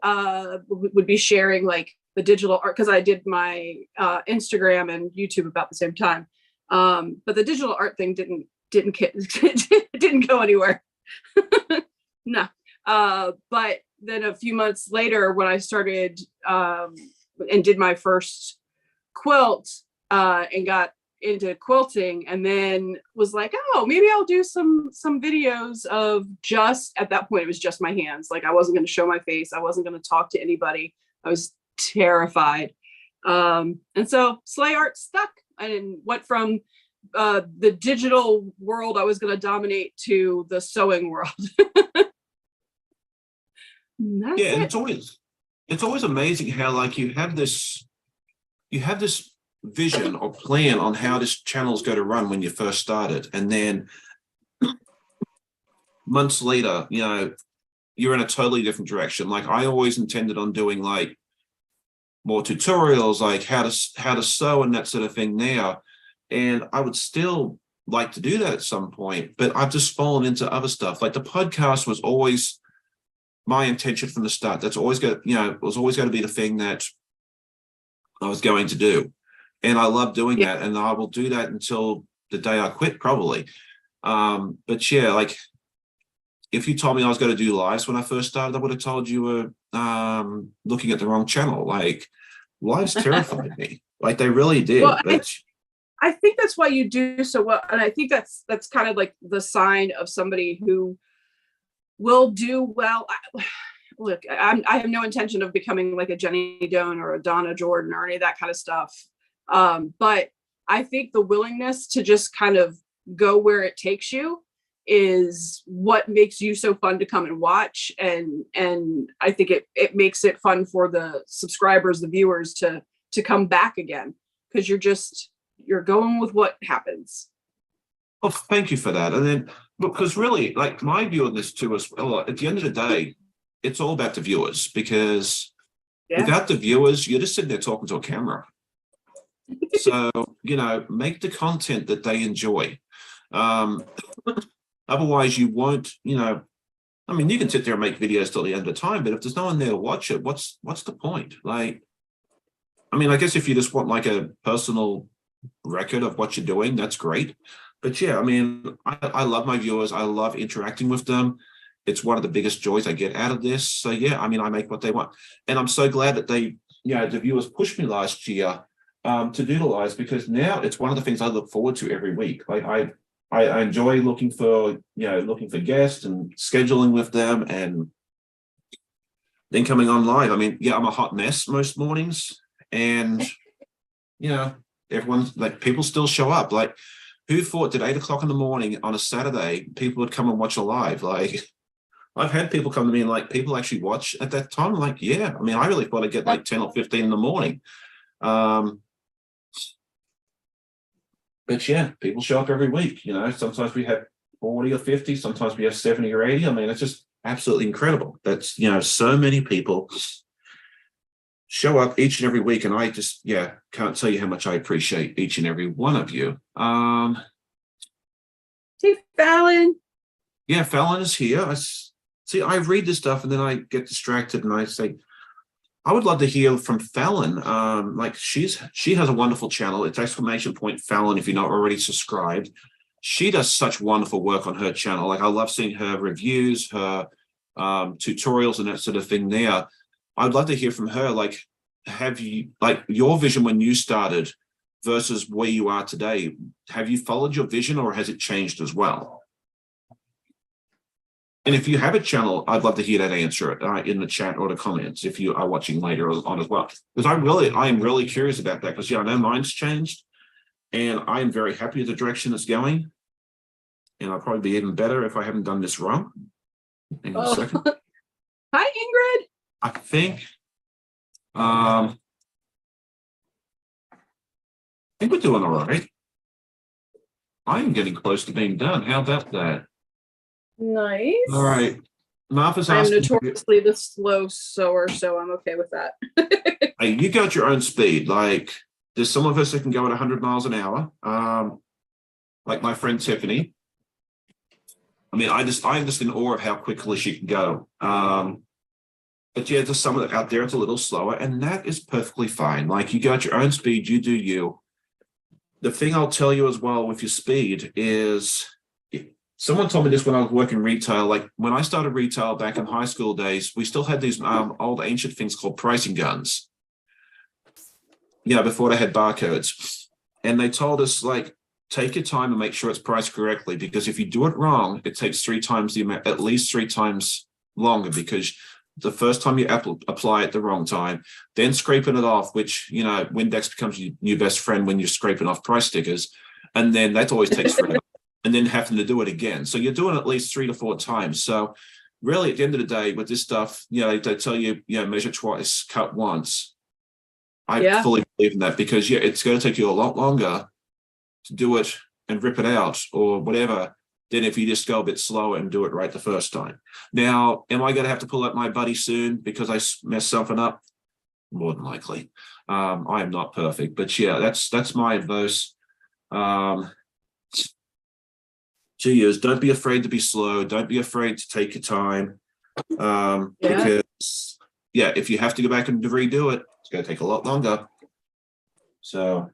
would be sharing like the digital art because I did my Instagram and YouTube about the same time. But the digital art thing didn't go anywhere. No. But then a few months later, when I started and did my first quilt and got into quilting, and then was like, oh, maybe I'll do some videos of just, at that point it was just my hands. Like I wasn't going to show my face, I wasn't going to talk to anybody, I was terrified. And so SleighArts stuck and went from the digital world I was going to dominate to the sewing world. Yeah, and it's always amazing how like you have this vision or plan on how this channel is going to run when you first started, and then months later, you're in a totally different direction. Like I always intended on doing like more tutorials, like how to sew and that sort of thing now, and I would still like to do that at some point, but I've just fallen into other stuff. Like the podcast was always my intention from the start. That's always it was always going to be the thing that I was going to do. And I love doing that, and I will do that until the day I quit, probably. But yeah, like if you told me I was going to do lives when I first started, I would have told you were looking at the wrong channel. Like lives terrified me. Like they really did. Well, but I think that's why you do so well, and I think that's kind of like the sign of somebody who will do well. Look, I have no intention of becoming like a Jenny Doan or a Donna Jordan or any of that kind of stuff. But I think the willingness to just kind of go where it takes you is what makes you so fun to come and watch. And I think it makes it fun for the subscribers, the viewers to come back again, because you're going with what happens. Well, thank you for that. And then, because really, like, my view on this too is, well, at the end of the day, it's all about the viewers, because without the viewers, you're just sitting there talking to a camera. So, make the content that they enjoy. Otherwise you won't, I mean, you can sit there and make videos till the end of time, but if there's no one there to watch it, what's the point? Like, I mean, I guess if you just want like a personal record of what you're doing, that's great. But yeah, I mean, I love my viewers. I love interacting with them. It's one of the biggest joys I get out of this. So yeah, I mean, I make what they want. And I'm so glad that the viewers pushed me last year to doodleize, because now it's one of the things I look forward to every week. Like I enjoy looking for guests and scheduling with them and then coming on live. I mean, yeah, I'm a hot mess most mornings, and everyone's like, people still show up. Like, who thought that 8 o'clock in the morning on a Saturday, people would come and watch a live? Like, I've had people come to me and like, people actually watch at that time. I'm like, yeah, I mean, I really thought I'd get like 10 or 15 in the morning. But yeah, people show up every week. Sometimes we have 40 or 50, sometimes we have 70 or 80. I mean, it's just absolutely incredible. That's, so many people show up each and every week, and I just, can't tell you how much I appreciate each and every one of you. Hey, Fallon. Yeah, Fallon is here. I read this stuff and then I get distracted and I say, I would love to hear from Fallon. Like, she has a wonderful channel. It's !Fallon if you're not already subscribed. She does such wonderful work on her channel. Like, I love seeing her reviews, her tutorials and that sort of thing there. I'd love to hear from her. Like, have you, like, your vision when you started versus where you are today? Have you followed your vision, or has it changed as well? And if you have a channel, I'd love to hear that answer in the chat or the comments if you are watching later on as well. Because I am really curious about that, because I know mine's changed, and I am very happy with the direction it's going. And I'll probably be even better if I haven't done this wrong. Hang on a second. Hi, Ingrid. I think we're doing all right. I'm getting close to being done. How about that? Nice. All right. Martha's I'm asking. notoriously the slow sewer, so I'm okay with that. Hey, you got your own speed. Like, there's some of us that can go at 100 miles an hour. Like my friend Tiffany. I mean, I'm just in awe of how quickly she can go. But yeah, there's some out there it's a little slower, and that is perfectly fine. Like, you got your own speed, you do you. The thing I'll tell you as well with your speed is, someone told me this when I was working retail. Like, when I started retail back in high school days, we still had these old ancient things called pricing guns. Before they had barcodes. And they told us, like, take your time and make sure it's priced correctly, because if you do it wrong, it takes 3 times the amount, at least 3 times longer, because the first time you apply it the wrong time, then scraping it off, which, Windex becomes your new best friend when you're scraping off price stickers. And then that always takes forever. And then having to do it again. So you're doing it at least 3 to 4 times. So really, at the end of the day, with this stuff, they tell you, measure twice, cut once. I fully believe in that, because it's going to take you a lot longer to do it and rip it out or whatever than if you just go a bit slower and do it right the first time. Now, am I going to have to pull out my buddy soon because I messed something up? More than likely. I am not perfect, but that's my advice. To you is, don't be afraid to be slow. Don't be afraid to take your time. Because if you have to go back and redo it, it's going to take a lot longer. So.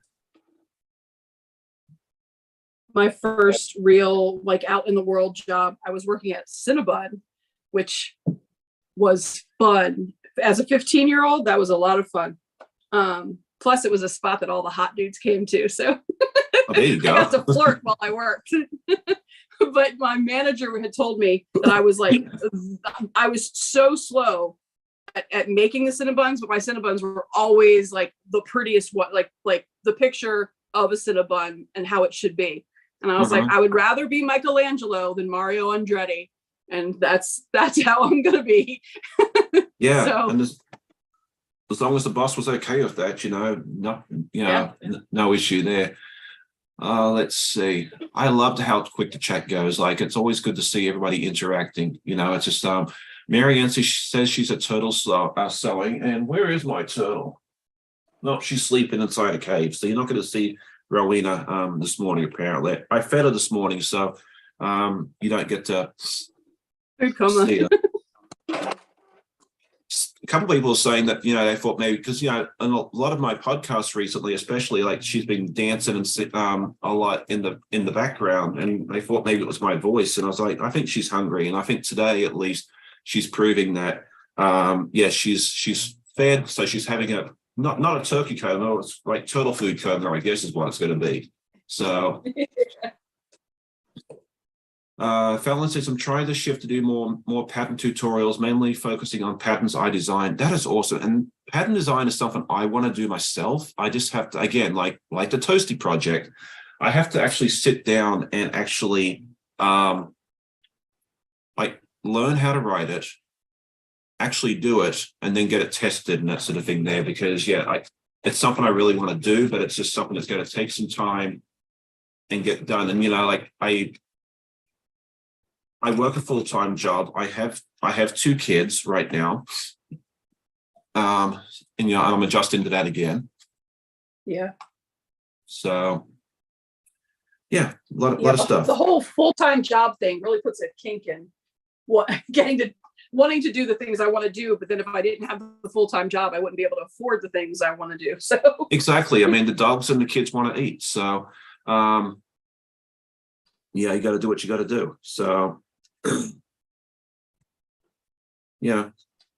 My first real, like, out in the world job, I was working at Cinnabon, which was fun. As a 15-year-old, that was a lot of fun. Plus, it was a spot that all the hot dudes came to. So there you go. I got to flirt while I worked. But my manager had told me that I was like, I was so slow at making the Cinnabons, but my Cinnabons were always like the prettiest one, like the picture of a Cinnabon and how it should be. And I was like, I would rather be Michelangelo than Mario Andretti. And that's how I'm going to be. Yeah. So, and as long as the boss was okay with that, no issue there. Let's see. I loved how quick the chat goes. Like, it's always good to see everybody interacting. It's just Mary Ann says she's a turtle sewing. And where is my turtle? No, she's sleeping inside a cave. So you're not going to see Rowena this morning, apparently. I fed her this morning, so you don't get to see her. A couple of people are saying that, they thought maybe because, a lot of my podcasts recently, especially, like, she's been dancing and a lot in the background, and they thought maybe it was my voice. And I was like, I think she's hungry. And I think today, at least, she's proving that, she's fed. So she's having not a turkey coma, it's like turtle food coma, I guess is what it's going to be. So Fallon says, I'm trying to shift to do more pattern tutorials, mainly focusing on patterns I design. That is awesome. And pattern design is something I want to do myself. I just have to, again, like the Toasty project, I have to actually sit down and actually learn how to write it, actually do it, and then get it tested and that sort of thing there. Because it's something I really want to do, but it's just something that's going to take some time and get done. And I work a full-time job. I have 2 kids right now. And I'm adjusting to that again. Yeah. So yeah, a lot of stuff. The whole full-time job thing really puts a kink in wanting to do the things I want to do, but then if I didn't have the full-time job, I wouldn't be able to afford the things I want to do. So exactly. I mean, the dogs and the kids want to eat. So you got to do what you got to do. So yeah,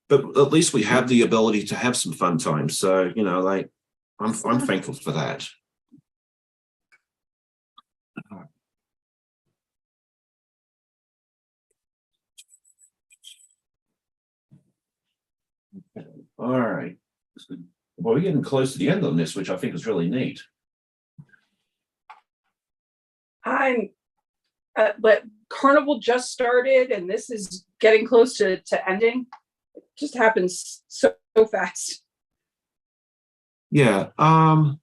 but at least we have the ability to have some fun times. So I'm thankful for that. All right. Well, we're getting close to the end on this, which I think is really neat. But Carnival just started, and this is getting close to ending. It just happens so fast. Yeah. Well,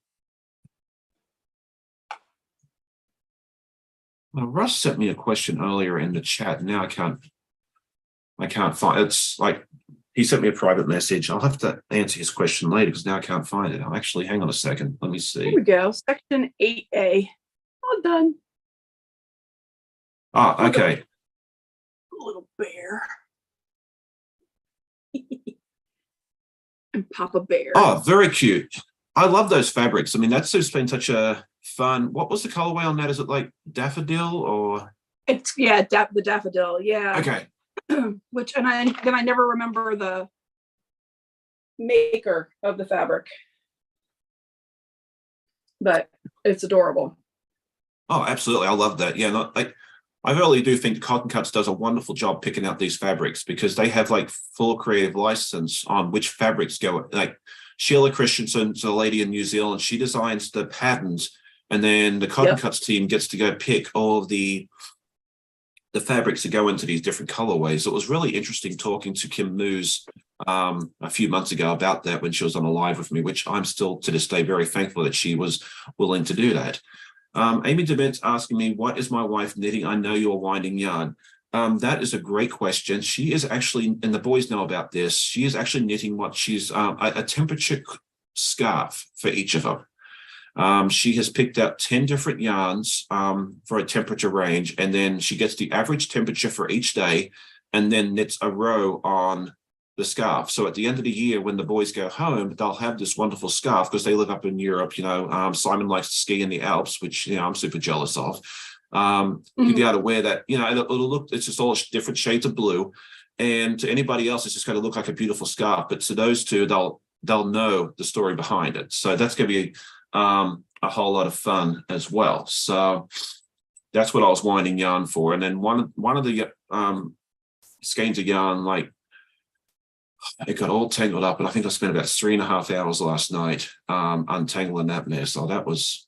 Russ sent me a question earlier in the chat. Now I can't find it's like he sent me a private message. I'll have to answer his question later because now I can't find it. I'll actually hang on a second. Let me see. Here we go. Section 8A. All done. Ah, okay. Little bear. And Papa Bear. Oh, very cute. I love those fabrics. I mean, that's just been such a fun. What was the colorway on that? Is it like daffodil or? It's the daffodil. Yeah. Okay. And I never remember the maker of the fabric, but it's adorable. Oh, absolutely. I love that. Yeah, I really do think Cotton Cuts does a wonderful job picking out these fabrics because they have like full creative license on which fabrics go. Like Sheila Christensen's a lady in New Zealand. She designs the patterns, and then the Cotton Cuts team gets to go pick all of the fabrics that go into these different colorways. It was really interesting talking to Kim Moose a few months ago about that when she was on a live with me, which I'm still to this day very thankful that she was willing to do that. Amy DeMent's asking me, what is my wife knitting? I know you're winding yarn. That is a great question. She is actually, and the boys know about this, she is actually knitting what she's a temperature scarf for each of them. She has picked out 10 different yarns for a temperature range, and then she gets the average temperature for each day and then knits a row on the scarf. So at the end of the year, when the boys go home, they'll have this wonderful scarf because they live up in Europe. Simon likes to ski in the Alps, which, I'm super jealous of. You'll be able to wear that, it'll look, it's just all different shades of blue. And to anybody else, it's just going to look like a beautiful scarf. But to those two, they'll know the story behind it. So that's going to be a whole lot of fun as well. So that's what I was winding yarn for. And then one of the skeins of yarn, like, it got all tangled up, and I think I spent about 3.5 hours last night untangling that mess. So that was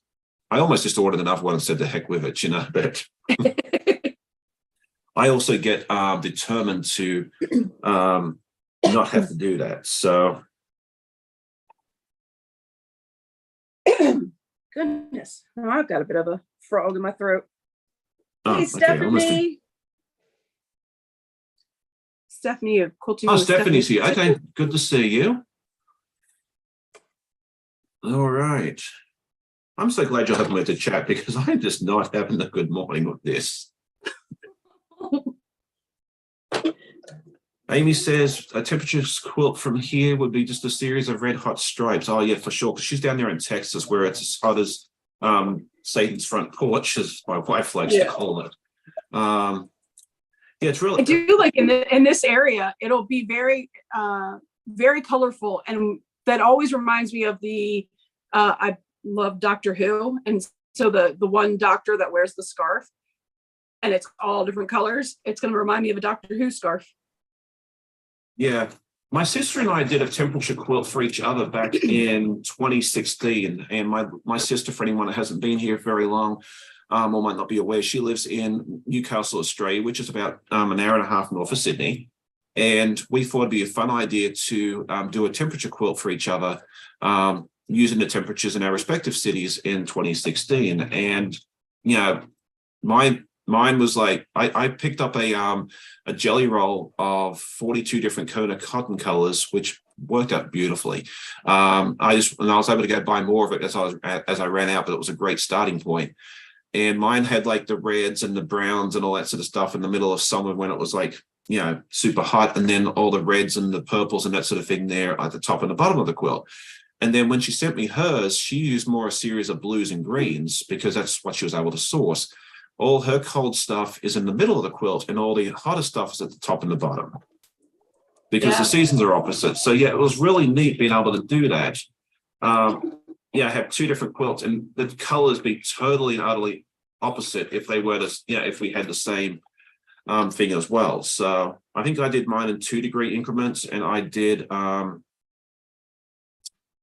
I almost just ordered another one and said the heck with it, you know, but I also get determined to not have to do that. So Goodness. Oh, I've got a bit of a frog in my throat. Hey, okay, Stephanie. Stephanie of Quilting. oh, with Stephanie's here. Stephanie. Okay, good to see you. All right. I'm so glad you're helping me to chat because I'm just not having a good morning with this. Amy says a temperature quilt from here would be just a series of red hot stripes. Oh yeah, for sure. Because she's down there in Texas where it's as hot as Satan's front porch, as my wife likes to call it. Yeah, it's really. I do like in this area. It'll be very very colorful, and that always reminds me of the. I love Doctor Who, and so the one doctor that wears the scarf, and it's all different colors. It's going to remind me of a Doctor Who scarf. Yeah, my sister and I did a temperature quilt for each other back in 2016. And my sister, for anyone that hasn't been here very long or might not be aware, she lives in Newcastle, Australia, which is about an hour and a half north of Sydney. And we thought it'd be a fun idea to do a temperature quilt for each other using the temperatures in our respective cities in 2016. And, you know, mine was like, I picked up a jelly roll of 42 different Kona cotton colors, which worked out beautifully. I was able to go buy more of it as I ran out, but it was a great starting point. And mine had like the reds and the browns and all that sort of stuff in the middle of summer when it was like, you know, super hot, and then all the reds and the purples and that sort of thing there at the top and the bottom of the quilt. And then when she sent me hers, she used more a series of blues and greens because that's what she was able to source. All her cold stuff is in the middle of the quilt, and all the hotter stuff is at the top and the bottom because the seasons are opposite. So yeah, it was really neat being able to do that. Yeah, I have two different quilts, and the colors be totally and utterly opposite if they were to, if we had the same thing as well. So I think I did mine in 2-degree increments, and I did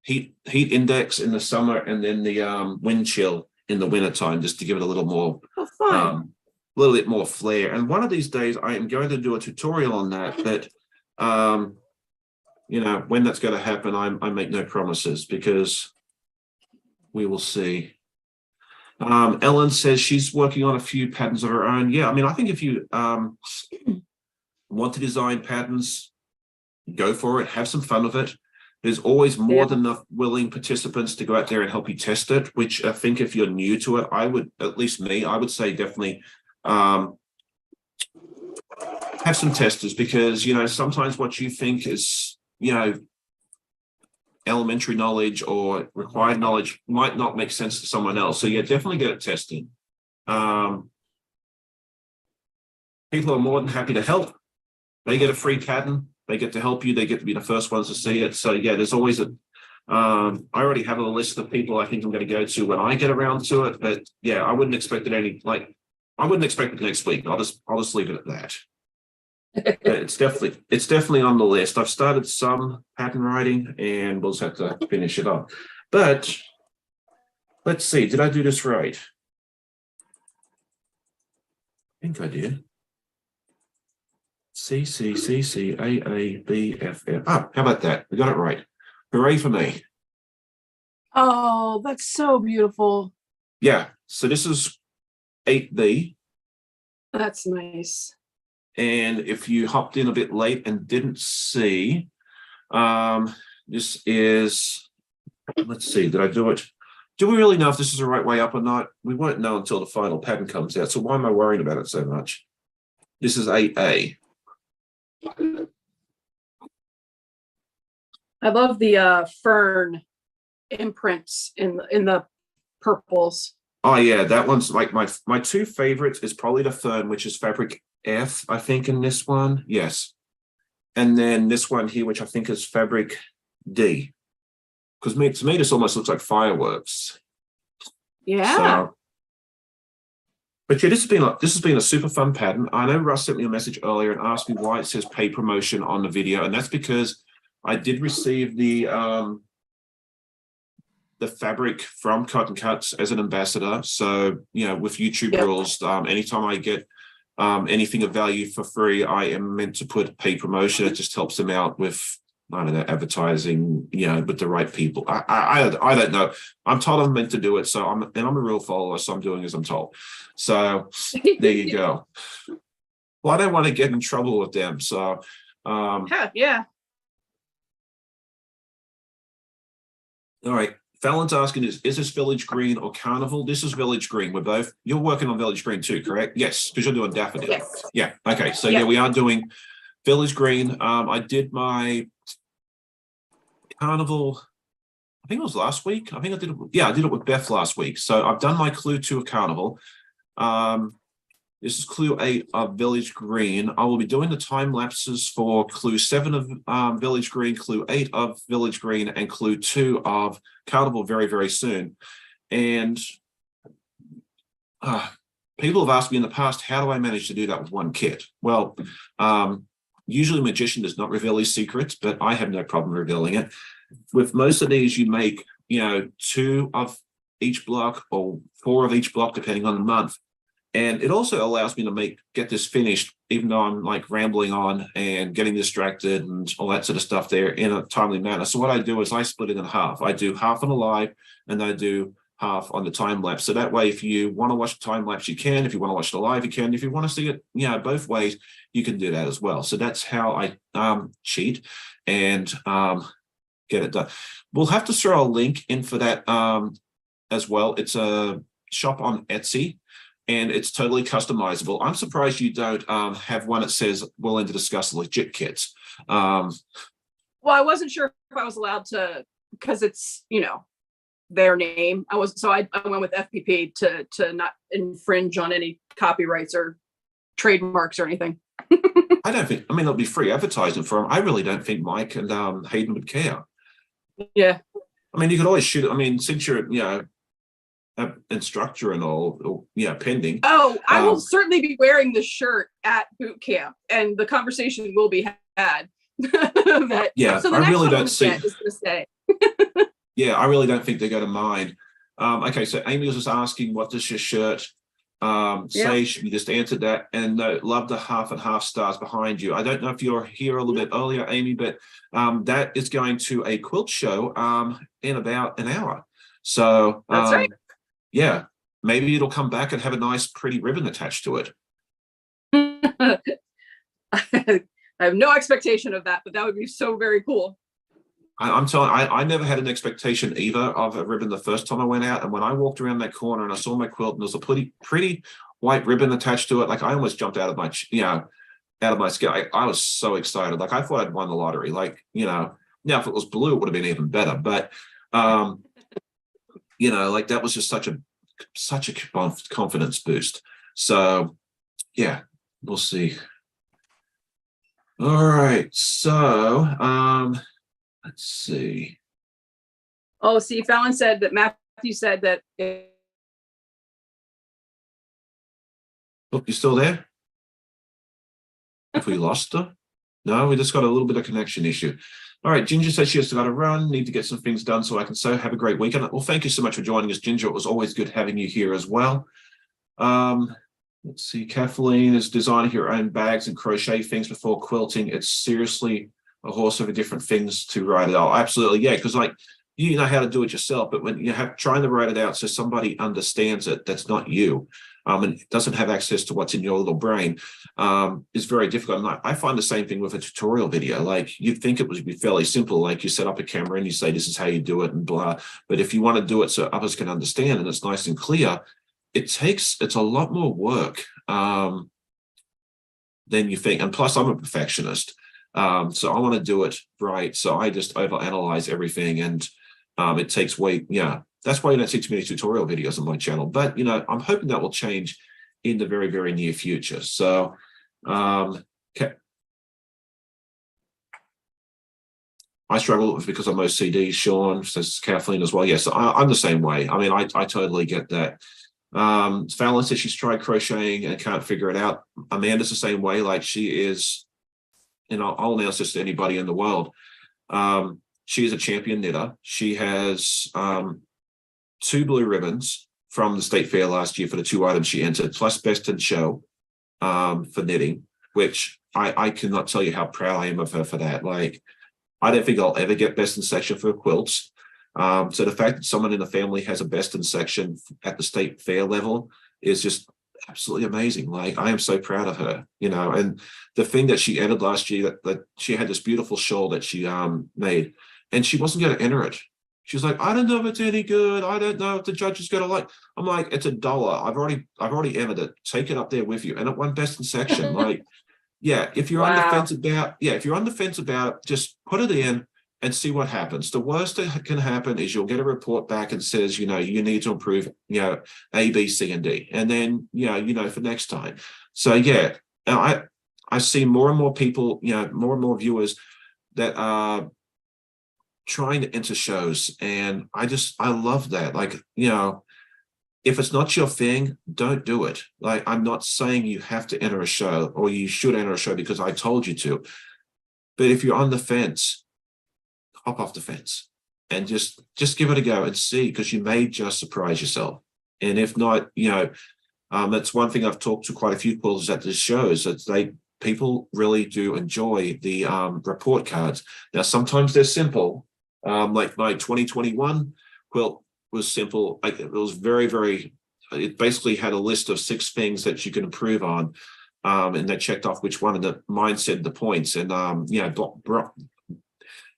heat index in the summer, and then the wind chill in the wintertime, just to give it a little more, a little bit more flair. And one of these days I am going to do a tutorial on that, but when that's going to happen, I make no promises because we will see. Ellen says she's working on a few patterns of her own. Yeah, I mean, I think if you want to design patterns, go for it, have some fun with it. There's always more than enough willing participants to go out there and help you test it, which I think if you're new to it, I would say definitely have some testers, because, sometimes what you think is, elementary knowledge or required knowledge might not make sense to someone else. So yeah, definitely get it testing. People are more than happy to help. They get a free pattern. They get to help you. They get to be the first ones to see it. So yeah, there's always I already have a list of people I think I'm going to go to when I get around to it. But yeah, I wouldn't expect it next week. I'll just leave it at that. It's definitely on the list. I've started some pattern writing, and we'll just have to finish it up. But let's see, did I do this right? I think I did. C, C, C, C, A, A, B, F, F. Ah, how about that? We got it right. Hooray for me. Oh, that's so beautiful. Yeah, so this is 8B. That's nice. And if you hopped in a bit late and didn't see, this is, let's see, did I do it? Do we really know if this is the right way up or not? We won't know until the final pattern comes out. So why am I worrying about it so much? This is 8A. I love the fern imprints in the purples. Oh yeah, that one's like my two favorites is probably the fern, which is fabric F, I think, in this one. Yes. And then this one here, which I think is fabric D. Because to me, this almost looks like fireworks. Yeah. So, but yeah, this has been a super fun pattern. I know Russ sent me a message earlier and asked me why it says paid promotion on the video, and that's because I did receive the the fabric from Cotton Cuts as an ambassador. So, with YouTube Yep. rules, anytime I get anything of value for free, I am meant to put paid promotion. It just helps them out with, I don't know, advertising, with the right people. I don't know. I'm told I'm meant to do it. So I'm a real follower. So I'm doing as I'm told. So there you go. Well, I don't want to get in trouble with them. So yeah. All right. Fallon's asking is this Village Green or Carnival? This is Village Green. You're working on Village Green too, correct? Yes, because you're doing Daffodil. Yes. Yeah. Okay. So Yep. yeah, we are doing Village Green. I did my Carnival, I think it was last week. I did it with Beth last week. So I've done my clue 2 of Carnival. This is clue 8 of Village Green. I will be doing the time lapses for clue 7 of Village Green, clue 8 of Village Green, and clue 2 of Carnival very, very soon. And people have asked me in the past, how do I manage to do that with one kit? Well, usually a magician does not reveal his secrets, but I have no problem revealing it. With most of these, you make, 2 of each block or 4 of each block, depending on the month. And it also allows me to get this finished, even though I'm like rambling on and getting distracted and all that sort of stuff there in a timely manner. So what I do is I split it in half. I do half on the live and I do half on the time lapse. So that way, if you want to watch the time lapse, you can. If you want to watch the live, you can. If you want to see it, both ways, you can do that as well. So that's how I cheat and get it done. We'll have to throw a link in for that as well. It's a shop on Etsy. And it's totally customizable. I'm surprised you don't have one that says willing to discuss legit kits. Well, I wasn't sure if I was allowed to, because it's, their name. I went with FPP to not infringe on any copyrights or trademarks or anything. I don't think, it'll be free advertising for them. I really don't think Mike and Hayden would care. Yeah. You could always shoot it. Since you're, instructor and all, pending. Oh, I will certainly be wearing the shirt at boot camp, and the conversation will be had. So the I really don't see. Is going to stay. Yeah, I really don't think they're going to mind. Okay, so Amy was just asking, what does your shirt say? You just answered that, and love the half and half stars behind you. I don't know if you're here a little bit earlier, Amy, but that is going to a quilt show in about an hour. So that's right. Yeah, maybe it'll come back and have a nice, pretty ribbon attached to it. I have no expectation of that, but that would be so very cool. I'm telling you, I never had an expectation either of a ribbon the first time I went out. And when I walked around that corner and I saw my quilt and there was a pretty white ribbon attached to it, like I almost jumped out of my, out of my skin. I was so excited. Like I thought I'd won the lottery. Like, now if it was blue, it would have been even better. But like that was just such a confidence boost. So yeah, we'll see. All right, so let's see. Oh, see, Fallon said that Matthew said that. Oh, you still there? Have we lost her? No, we just got a little bit of connection issue. All right, Ginger says she has got to run, need to get some things done so I can have a great weekend. Well, thank you so much for joining us, Ginger. It was always good having you here as well. Let's see, Kathleen is designing her own bags and crochet things before quilting. It's seriously a horse over different things to write it out. Absolutely, yeah, because like you know how to do it yourself, but when you trying to write it out so somebody understands it, that's not you. And doesn't have access to what's in your little brain, is very difficult. And I find the same thing with a tutorial video. Like you'd think it would be fairly simple, like you set up a camera and you say, this is how you do it and blah. But if you want to do it so others can understand and it's nice and clear, it's a lot more work than you think. And plus I'm a perfectionist. So I want to do it right. So I just overanalyze everything and it takes that's why you don't see too many tutorial videos on my channel. But, I'm hoping that will change in the very, very near future. So, okay. I struggle with because of most CDs, Sean, says Kathleen as well. Yes, I'm the same way. I totally get that. Fallon says she's tried crocheting and can't figure it out. Amanda's the same way. Like she is, I'll announce this to anybody in the world. She is a champion knitter. She has 2 blue ribbons from the state fair last year for the 2 items she entered, plus best in show for knitting, which I cannot tell you how proud I am of her for that. Like, I don't think I'll ever get best in section for quilts. So the fact that someone in the family has a best in section at the state fair level is just absolutely amazing. Like, I am so proud of her, and the thing that she entered last year, that she had this beautiful shawl that she made, and she wasn't going to enter it. She was like, I don't know if it's any good. I don't know if the judge is going to like. I'm like, it's $1. I've already entered it. Take it up there with you. And it won best in section. Like, yeah, if you're on the fence about, it, just put it in and see what happens. The worst that can happen is you'll get a report back and says, you need to improve, A, B, C, and D. And then, for next time. So yeah, I see more and more people, more and more viewers that are trying to enter shows. And I love that. Like, if it's not your thing, don't do it. Like, I'm not saying you have to enter a show or you should enter a show because I told you to. But if you're on the fence, hop off the fence and just give it a go and see, because you may just surprise yourself. And if not, that's one thing I've talked to quite a few quilters at the shows, that people really do enjoy the report cards. Now, sometimes they're simple. Like my 2021 quilt was simple. It was very, very, it basically had a list of 6 things that you can improve on. And they checked off which one, and mine said the points. And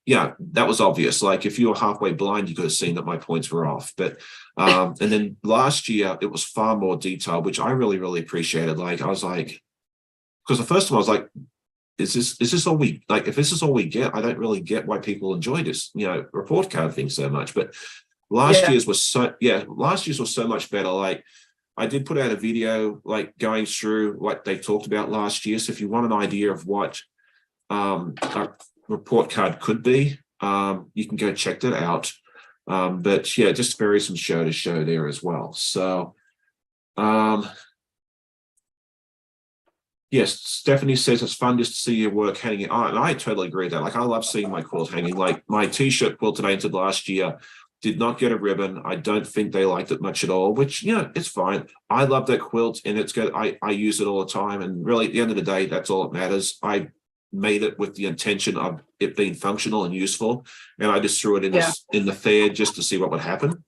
yeah, that was obvious. Like, if you were halfway blind, you could have seen that my points were off. But and then last year it was far more detailed, which I really, really appreciated. Like, I was like, because the first time I was like, is this all we like? If this is all we get, I don't really get why people enjoy this, report card thing so much. But last year's was so much better. Like, I did put out a video, like, going through what they talked about last year. So if you want an idea of what a report card could be, you can go check that out. But yeah, it just varies from show to show there as well. So yes, Stephanie says it's fun just to see your work hanging. And I totally agree with that. Like, I love seeing my quilt hanging. Like, my t-shirt quilt that I entered last year did not get a ribbon. I don't think they liked it much at all, which, it's fine. I love that quilt, and it's good. I use it all the time. And really, at the end of the day, that's all that matters. I made it with the intention of it being functional and useful. And I just threw it in the fair just to see what would happen.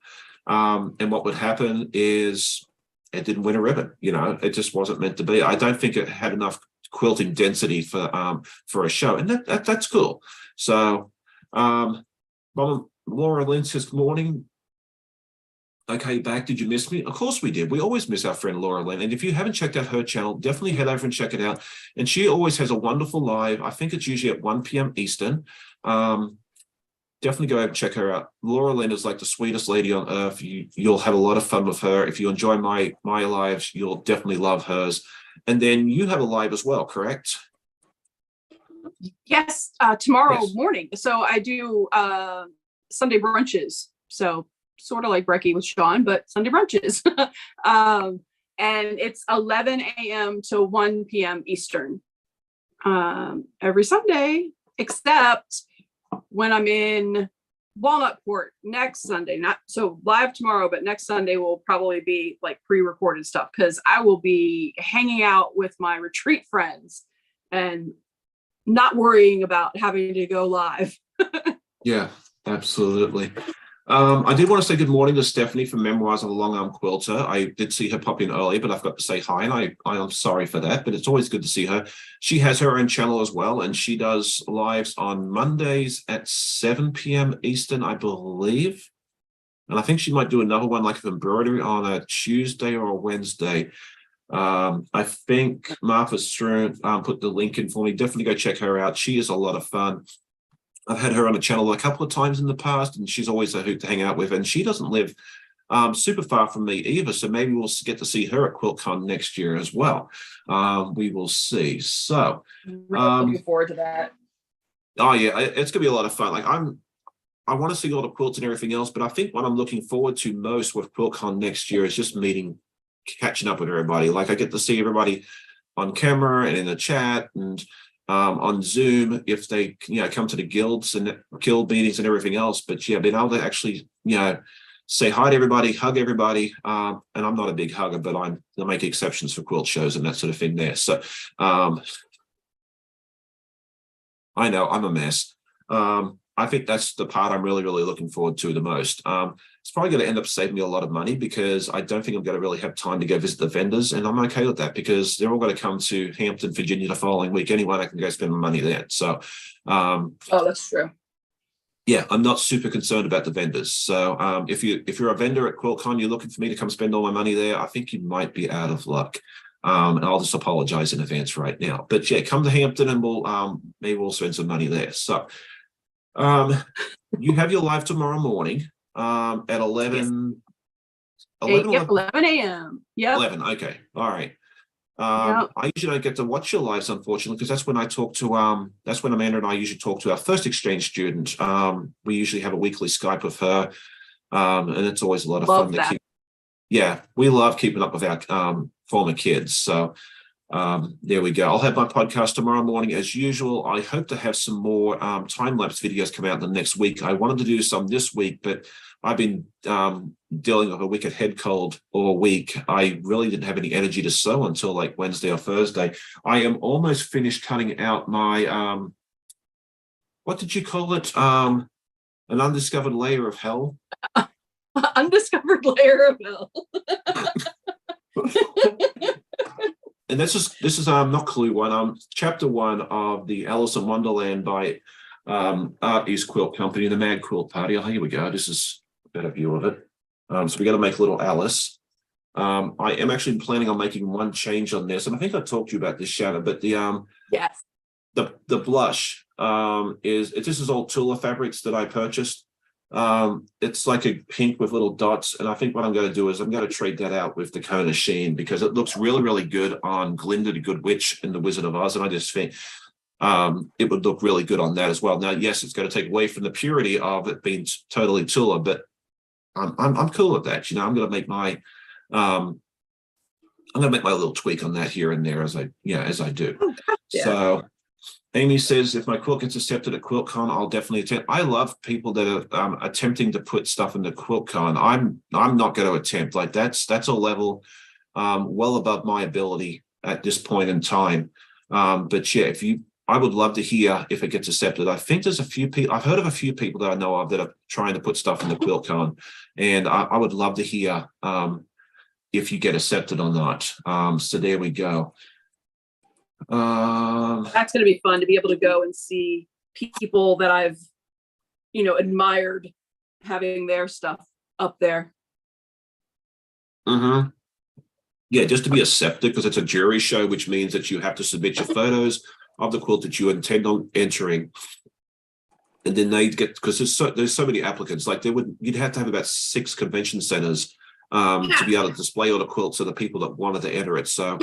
And what would happen is it didn't win a ribbon. It just wasn't meant to be. I don't think it had enough quilting density for a show, and that's cool. So Laura Lynn says, good morning. Okay, back. Did you miss me? Of course we did. We always miss our friend Laura Lynn. And if you haven't checked out her channel, definitely head over and check it out. And she always has a wonderful live. I think it's usually at 1 p.m. Eastern. Definitely go over and check her out. Laura Lynn is like the sweetest lady on earth. You'll have a lot of fun with her. If you enjoy my lives, you'll definitely love hers. And then you have a live as well, correct? Yes, tomorrow morning. So I do Sunday brunches. So sort of like Brekkie with Sean, but Sunday brunches. And it's 11 a.m. to 1 p.m. Eastern every Sunday, except when I'm in Walnutport next Sunday. Not so live tomorrow, but next Sunday will probably be like pre-recorded stuff, because I will be hanging out with my retreat friends and not worrying about having to go live. Yeah, absolutely. I did want to say good morning to Stephanie from Memoirs of a Long Arm Quilter. I did see her pop in earlier, but I've got to say hi, and I am sorry for that, but it's always good to see her. She has her own channel as well, and she does lives on Mondays at 7 p.m. Eastern, I believe. And I think she might do another one like of embroidery on a Tuesday or a Wednesday. I think Martha Struan put the link in for me. Definitely go check her out. She is a lot of fun. I've had her on the channel a couple of times in the past, and she's always a hoot to hang out with. And she doesn't live super far from me either, so maybe we'll get to see her at QuiltCon next year as well. We will see. So really looking forward to that. Oh yeah, it's gonna be a lot of fun. Like, I want to see all the quilts and everything else, but I think what I'm looking forward to most with QuiltCon next year is just catching up with everybody. Like, I get to see everybody on camera and in the chat and on Zoom if they come to the guild meetings and everything else. But yeah, being able to actually say hi to everybody, hug everybody. And I'm not a big hugger, but I make exceptions for quilt shows and that sort of thing there. So I know I'm a mess. I think that's the part I'm really, really looking forward to the most. It's probably going to end up saving me a lot of money because I don't think I'm going to really have time to go visit the vendors, and I'm okay with that because they're all going to come to Hampton, Virginia the following week anyway. I can go spend my money there. So, Oh, that's true. yeah, I'm not super concerned about the vendors. So, if you're a vendor at QuiltCon, you're looking for me to come spend all my money there, I think you might be out of luck. And I'll just apologize in advance right now. But yeah, come to Hampton and maybe we'll spend some money there. So. You have your live tomorrow morning at 11 Yep, 11 a.m. Yep. 11. Okay. All right. Yep. I usually don't get to watch your lives, unfortunately, because that's when I talk to that's when Amanda and I usually talk to our first exchange student. We usually have a weekly Skype with her. And it's always a lot of fun to keep. Yeah, we love keeping up with our former kids. So there we go. I'll have my podcast tomorrow morning as usual. I hope to have some more time-lapse videos come out in the next week. I wanted to do some this week, but I've been dealing with a wicked head cold all week. I really didn't have any energy to sew until like Wednesday or Thursday. I am almost finished cutting out my, what did you call it? An undiscovered layer of hell. Undiscovered layer of hell. And this is not clue one, chapter 1 of the Alice in Wonderland by Art East Quilt Company, the Mad Quilt Party. Oh, here we go. This is a better view of it. So we're going to make little Alice. I am actually planning on making one change on this, and I think I talked to you about this, Shannon. But the yes, the blush this is all Tula fabrics that I purchased. It's like a pink with little dots, and I think what I'm going to do is I'm going to trade that out with the Kona Sheen because it looks really, really good on Glinda the Good Witch in the Wizard of Oz, and I just think it would look really good on that as well. Now, yes, it's going to take away from the purity of it being totally Tula, but I'm cool with that. I'm going to make my little tweak on that here and there as I do. Oh, yeah. So. Amy says, if my quilt gets accepted at QuiltCon, I'll definitely attempt. I love people that are attempting to put stuff into QuiltCon. I'm not going to attempt. Like that's a level well above my ability at this point in time. But yeah, I would love to hear if it gets accepted. I think there's a few people, I've heard of a few people that I know of that are trying to put stuff into QuiltCon, and I would love to hear if you get accepted or not. So there we go. That's going to be fun to be able to go and see people that I've admired having their stuff up there. Yeah, just to be accepted, because it's a jury show, which means that you have to submit your photos of the quilt that you intend on entering, and then they get, because there's so many applicants, like you'd have to have about 6 convention centers to be able to display all the quilts of the people that wanted to enter it. So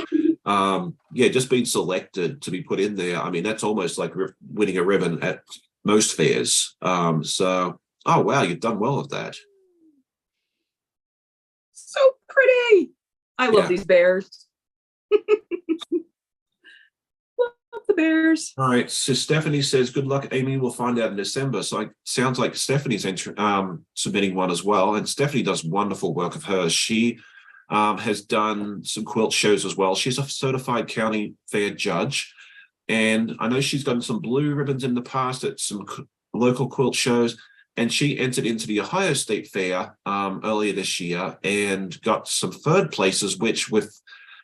just being selected to be put in there, I mean, that's almost like winning a ribbon at most fairs. So, oh wow, you've done well with that. So pretty. I love these bears. Love the bears. All right, so Stephanie says, good luck, Amy. We'll find out in December. So it sounds like Stephanie's submitting one as well. And Stephanie does wonderful work of hers. She has done some quilt shows as well. She's a certified county fair judge, and I know she's gotten some blue ribbons in the past at some local quilt shows, and she entered into the Ohio State Fair earlier this year and got some 3rd places, which with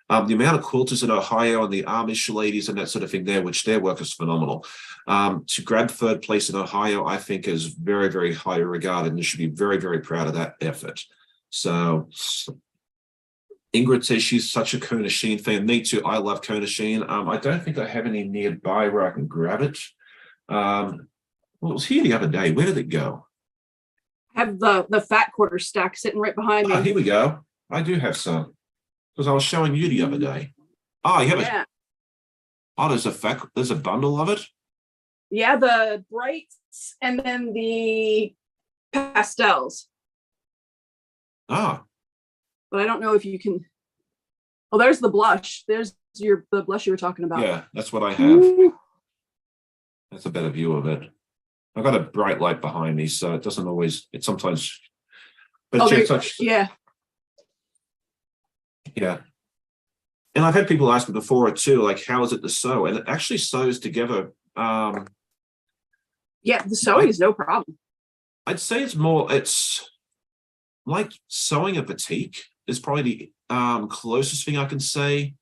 the amount of quilters in Ohio and the Amish ladies and that sort of thing there, which their work is phenomenal. To grab 3rd place in Ohio, I think is very, very highly regarded, and you should be very, very proud of that effort. So Ingrid says she's such a Kona Sheen fan. Me too. I love Kona Sheen. I don't think I have any nearby where I can grab it. Well, it was here the other day. Where did it go? I have the fat quarter stack sitting right behind me. Here we go. I do have some, because I was showing you the other day. Oh, you have there's a bundle of it. Yeah, the brights and then the pastels. Ah. But I don't know if you can. Oh, there's the blush. There's the blush you were talking about. Yeah, that's what I have. That's a better view of it. I've got a bright light behind me, so it doesn't always. It sometimes But Oh, yeah, such, yeah. yeah. And I've had people ask me before too, like, how is it to sew? And it actually sews together. Yeah, the sewing is no problem. I'd say it's like sewing a batik is probably the closest thing I can say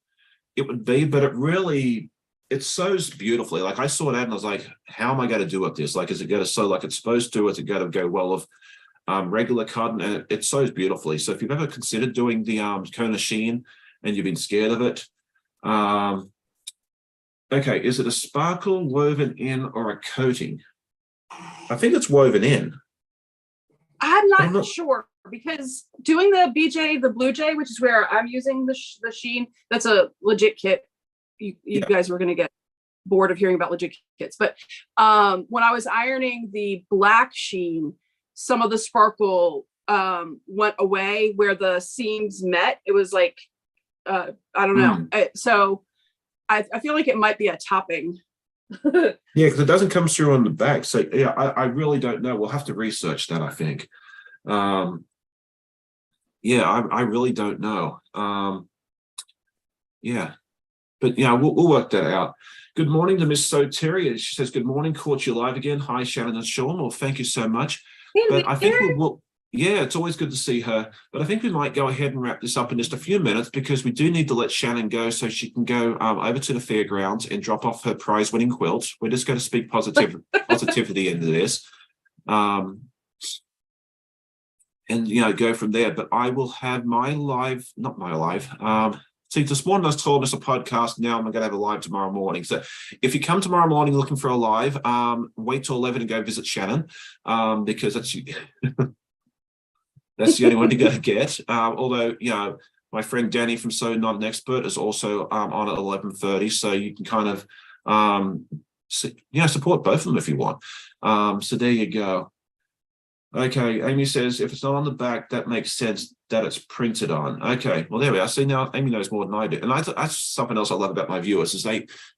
it would be, but it sews beautifully. Like I saw it out and I was like, how am I going to do with this? Like, is it going to sew like it's supposed to? Is it going to go well with regular cotton? And it sews beautifully. So if you've ever considered doing the Kona sheen and you've been scared of it, okay, is it a sparkle woven in or a coating? I think it's woven in. I'm not sure, because doing the BJ, the Blue Jay, which is where I'm using the sheen, that's a legit kit. You guys were going to get bored of hearing about legit kits. But when I was ironing the black sheen, some of the sparkle went away where the seams met. It was like, I don't know. So I feel like it might be a topping. Yeah, because it doesn't come through on the back. So yeah, I really don't know. We'll have to research that, I think. Yeah, I really don't know. Yeah, but yeah, we'll work that out. Good morning to Miss Soteria. She says, good morning, caught you live again. Hi, Shannon and Sean. Well, thank you so much. But I think we'll yeah, it's always good to see her. But I think we might go ahead and wrap this up in just a few minutes, because we do need to let Shannon go so she can go over to the fairgrounds and drop off her prize-winning quilt. We're just going to speak positivity into this. And, go from there. But I will have my live, not my live. See, this morning I was told us a podcast. Now I'm going to have a live tomorrow morning. So if you come tomorrow morning looking for a live, wait till 11 and go visit Shannon, because that's that's the only one you're going to get. Although, my friend Danny from So Not an Expert is also on at 11:30. So you can kind of, support both of them if you want. So there you go. Okay, Amy says, if it's not on the back, that makes sense that it's printed on. Okay, well, there we are. See, now Amy knows more than I do. And that's something else I love about my viewers, is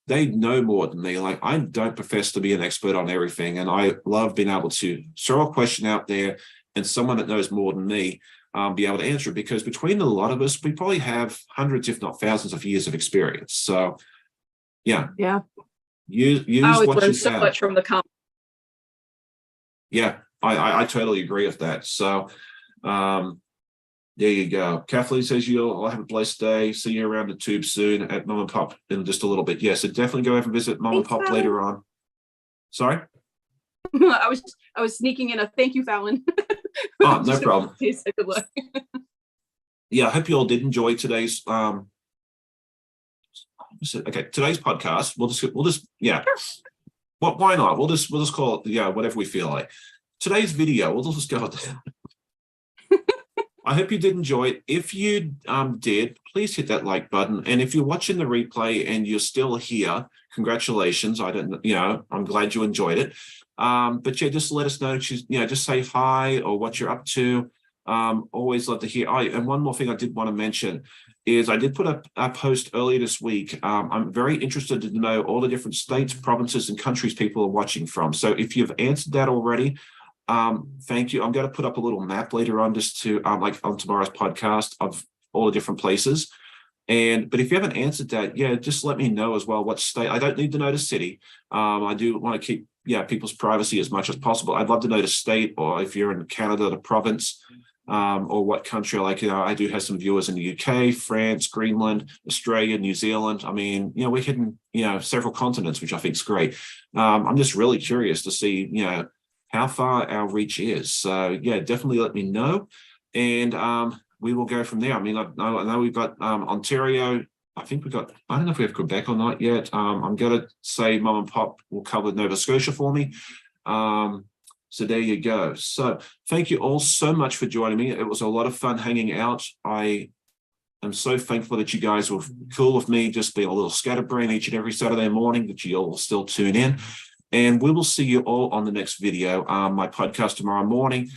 they know more than me. Like, I don't profess to be an expert on everything. And I love being able to throw a question out there and someone that knows more than me be able to answer it. Because between a lot of us, we probably have hundreds, if not thousands of years of experience. So, yeah. Yeah. Use I always what learn you so have. much from the comments. Yeah. I totally agree with that. So there you go. Kathleen says you'll have a blessed day. See you around the tube soon at Mum and Pop in just a little bit. Yeah, so definitely go over and visit Mum and Pop later on. Sorry? I was sneaking in a thank you, Fallon. Oh, no problem. Good luck. Yeah, I hope you all did enjoy today's today's podcast. We'll just yeah. Well, why not? We'll just call it whatever we feel like. Today's video, we'll just go with that. I hope you did enjoy it. If you did, please hit that like button. And if you're watching the replay and you're still here, congratulations. I'm glad you enjoyed it. But yeah, just let us know. Just say hi or what you're up to. Always love to hear. And one more thing I did want to mention is I did put up a post earlier this week. I'm very interested to know all the different states, provinces, and countries people are watching from. So if you've answered that already, thank you. I'm going to put up a little map later on just to like on tomorrow's podcast of all the different places. But if you haven't answered that, just let me know as well what state. I don't need to know the city. I do want to keep people's privacy as much as possible. I'd love to know the state, or if you're in Canada, the province, or what country. I do have some viewers in the UK, France, Greenland, Australia, New Zealand. I mean, we're hitting several continents, which I think is great. I'm just really curious to see how far our reach is. So definitely let me know, and we will go from there. I mean, I know we've got Ontario. I think I don't know if we have Quebec or not yet. I'm going to say Mum and Pop will cover Nova Scotia for me. So there you go. So thank you all so much for joining me. It was a lot of fun hanging out. I am so thankful that you guys were cool with me just being a little scatterbrain each and every Saturday morning, that you all still tune in. And we will see you all on the next video. My podcast tomorrow morning.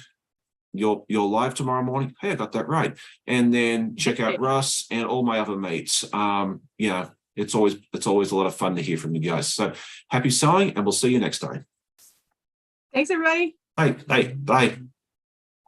You're live tomorrow morning. Hey, I got that right. And then check out Russ and all my other mates. It's always a lot of fun to hear from you guys. So happy sewing, and we'll see you next time. Thanks, everybody. Bye.